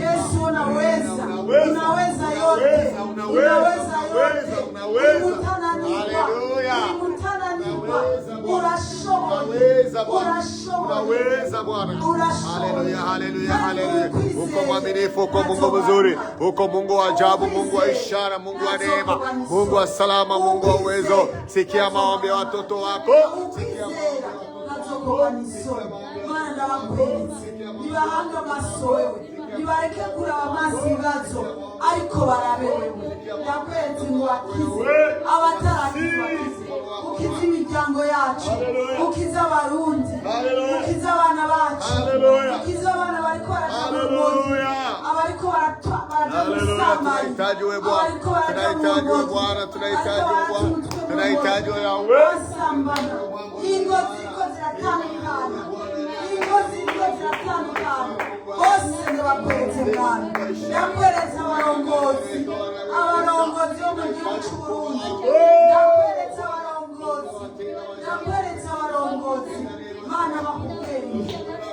Yesu unaweza yote, utananirwa, urashoboye. Haleluya. Uko mwaminifu, uko Mungu mzuri, uko Mungu wa ajabu, Mungu wa ishara, Mungu wa neema, Mungu wa salama, Mungu wa uwezo. Sikia maombi ya watoto wako. Nibahanga amaso wewe, nibareke kuraba amaso ibibazo, ariko barabe wewe. Ndakweretse ngo bakize abatarakize, ukize imiryango yacu, ukize abarundi, ukize abana bacu, ukize abana bariko baratambuza, abariko baratamusamani. Tunahitaji wewe Bwana, tunahitaji wewe. Ingo ziko ziratandukana, bose ndabakweretse Bwana, ndakweretse abarongozi bo mu gihugu cy'Uburundi, ndakweretse abarongozi, Mana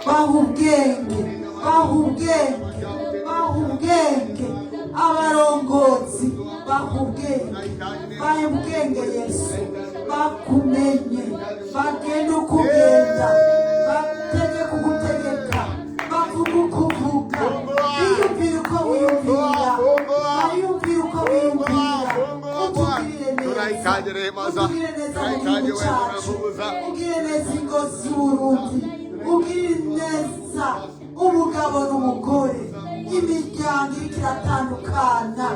bahubwenge, abarongozi bahubwenge Yesu, bakumenye, bagenda ukugenda, batege kugutegeka, bavuga ukuvuga, biyumvira uko wiyumvira, bayumvira uko biyumvira. Utugirire neza mu gihugu cyacu, ugire neza ingo z'Uburundi, ugire neza umugabo n'umugore, imiryango iriko iratandukana.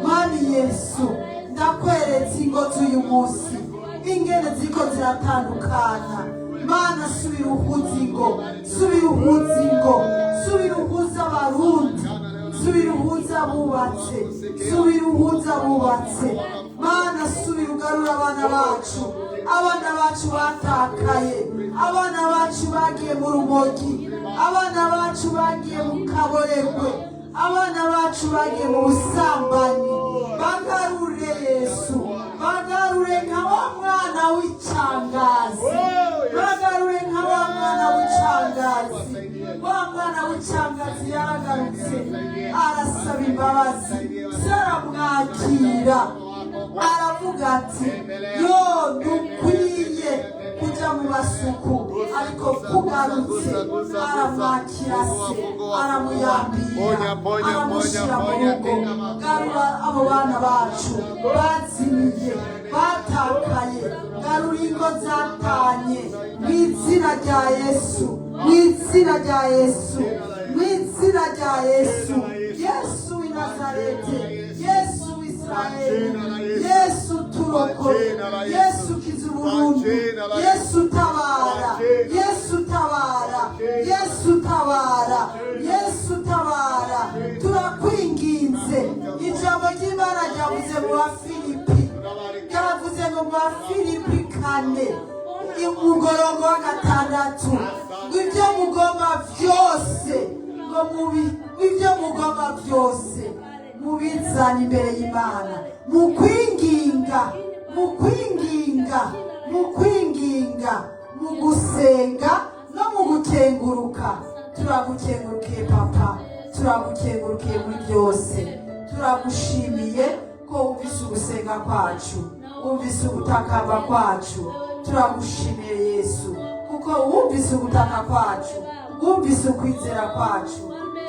Mwami Yesu, ndakweretse ingo z'uyu munsi ingene ziko ziratandukana. Mana, subira uhuza abarundi, subira uhuza abubatse, Mana, subira ugarura abana bacu, abana bacu batakaye, abana bacu bagiye mu rumogi, abana bacu bagiye mu kaboregwe, abana bacu bagiye mu busambanyi. Bagarure Yesu, bagarure nka wa mwana w'icangazi, bagarure nka wa mwana w'icangazi. Wa mwana w'icangazi yaragarutse arasaba imbabazi, zaramwakira, aravuga ati yo dukwiye kujya mu basuku, ariko kugarutse aramwakira se, aramuyambira, aramushyira mu rugo. Garura abo bana bacu bazimiye, batakaye, garura ingo zatanye mu izina rya Yesu, mu izina rya Yesu, mu izina rya Yesu. Yesu w'i Nazareti, Yesu w'Israeli, Yesu turokore, Yesu kiza Uburundi, Yesu tabara, Yesu tabara, Yesu tabara, Yesu tabara. Turakwinginze, ijambo ry'Imana ryavuze mu Bafilipi, ryavuze ngo mu Bafilipi 4 umurongo wa 6 ngo ibyo mugomba byose, ngo ibyo mugomba byose mubizana imbere y'Imana, mu kwinginga, mu kwinginga, mu kwinginga, mu gusenga no mu gukenguruka. Turagukengurukiye Papa, turagukengurukiye muri byose. Turagushimiye ko wumvise ugusenga kwacu, wumvise ugutakamba kwacu. Turagushimiye Yesu kuko wumvise ugutaka kwacu, wumvise ukwizera kwacu,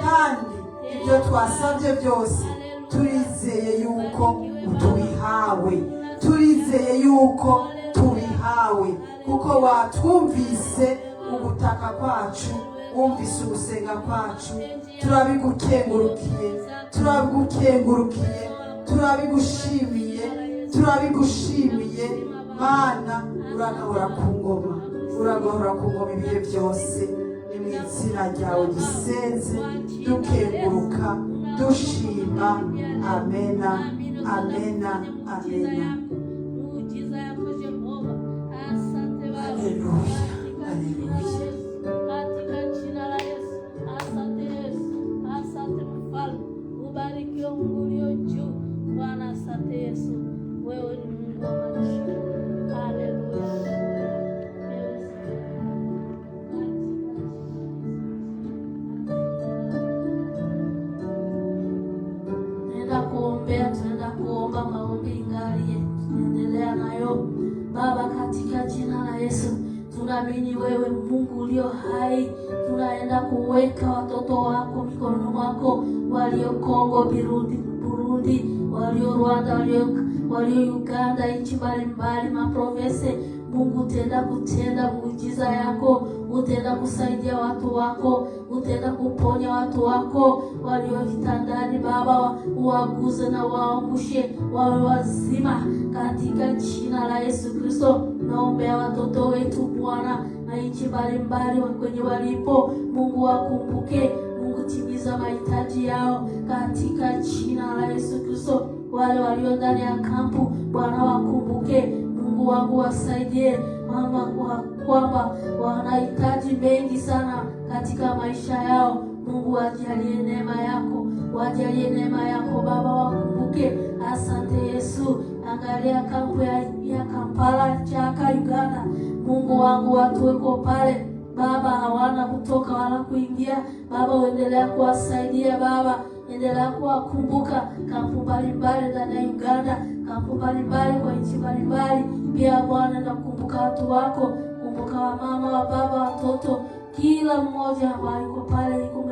kandi ibyo twasabye byose turizeye yuko tubihawe, turizeye yuko tubihawe, kuko watwumvise ugutaka kwacu, wumvise ugusenga kwacu. Turabigukengurukiye, turabigukengurukiye, turabigushimiye, turabigushimiye. Mana uragahora ku ngoma, uragahora ku ngoma ibihe byose. Ni mu izina ryawe gisenze dukenguruka dushima. Amena, amena, amena. Haleluya, haleluya. Katika jina la Yesu, asante Yesu, asante Mfalme, ubarikiwe Mungu ulio juu. Bwana asante Yesu, wewe ni Mungu wa maisha. Haleluya. Tunaenda kuomba maombi ingalie tunaendelea nayo. Baba, katika jina la Yesu tunaamini wewe Mungu ulio hai. Tunaenda kuweka watoto wako mikononi mwako, walio Kongo, Burundi, walio Rwanda, walio Uganda, nchi mbalimbali, maprovince. Mungu utaenda kutenda muujiza yako, utaenda kusaidia watu wako, utaenda kuponya watu wako walio vitandani. Baba, uwaguze na waangushe wawe wazima katika jina la Yesu Kristo. Naombea watoto wetu Bwana na nchi mbalimbali kwenye walipo. Mungu wakumbuke, Mungu timiza mahitaji yao katika jina la Yesu Kristo. Wale walio ndani ya kampu Bwana wakumbuke. Mungu wangu wasaidie mama kwamba wanahitaji mengi sana katika maisha yao. Mungu wajalie neema yako, wajalie neema yako Baba, wakumbuke. Asante Yesu. Angalia kampu ya Kampala, Chaka, Uganda. Mungu wangu watu weko pale Baba, hawana kutoka wala kuingia. Baba, uendelea kuwasaidia Baba, endelea kuwakumbuka kampu mbalimbali ndani ya Uganda, kampu mbalimbali kwa nchi mbalimbali. Pia Bwana, nakumbuka watu wako, kumbuka wa mama, wa baba, watoto, kila mmoja ambaye yuko pale yuko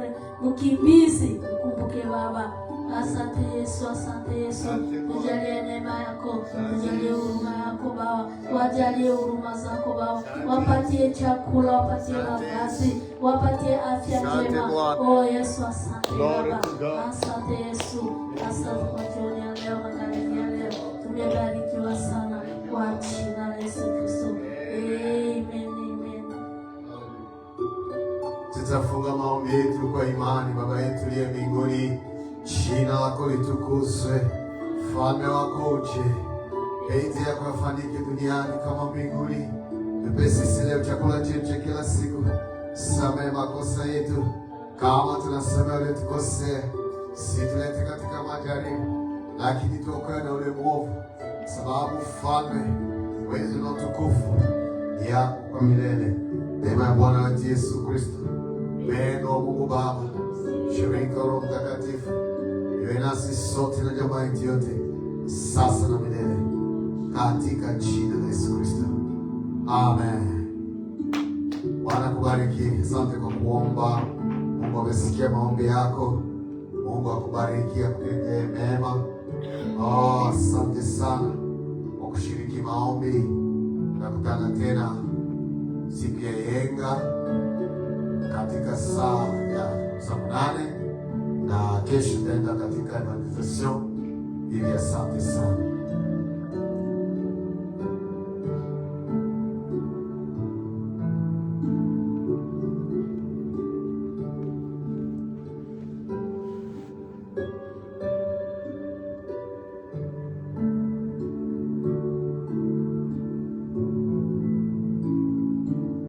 mkimbizi. Kumbuke Baba. Asante Yesu, asante Yesu. Ujalie neema yako, ujalie huruma yako Baba, wajalie huruma zako Baba, wapatie chakula, wapatie mavazi, wapatie afya njema. Oh Yesu, asante Baba, asante Yesu, asante kwa jioni ya leo, magharibi ya leo. Tumebarikiwa sana kwa jina la Yesu Kristo. Amen, amen. Tutafunga maombi yetu kwa imani. Baba yetu uliye mbinguni, jina lako litukuzwe, ufalme wako uje, Mapenzi yako yafanyike duniani kama mbinguni. Tupe sisi leo chakula chetu cha kila siku. Samehe makosa yetu kama tunasamehe waliotukosea. Situlete katika majaribu, lakini tuokoe na ule mwovu, sababu ufalme, uwezo na utukufu ni yako kwa milele. Neema ya Bwana wetu Yesu Kristo, upendo wa Mungu Baba, shirika wa Roho Mtakatifu iwe nasi sote na jamaa yetu yote sasa na milele, katika jina la Yesu Kristo, amen. Bwana kubariki. Asante kwa kuomba. Mungu amesikia maombi yako. Mungu akubariki, akutendee mema. Asante sana kwa kushiriki maombi. Tutakutana tena siku ya Yenga katika saa 8 na kesho tutaenda katika evangelization. Ili asante sana.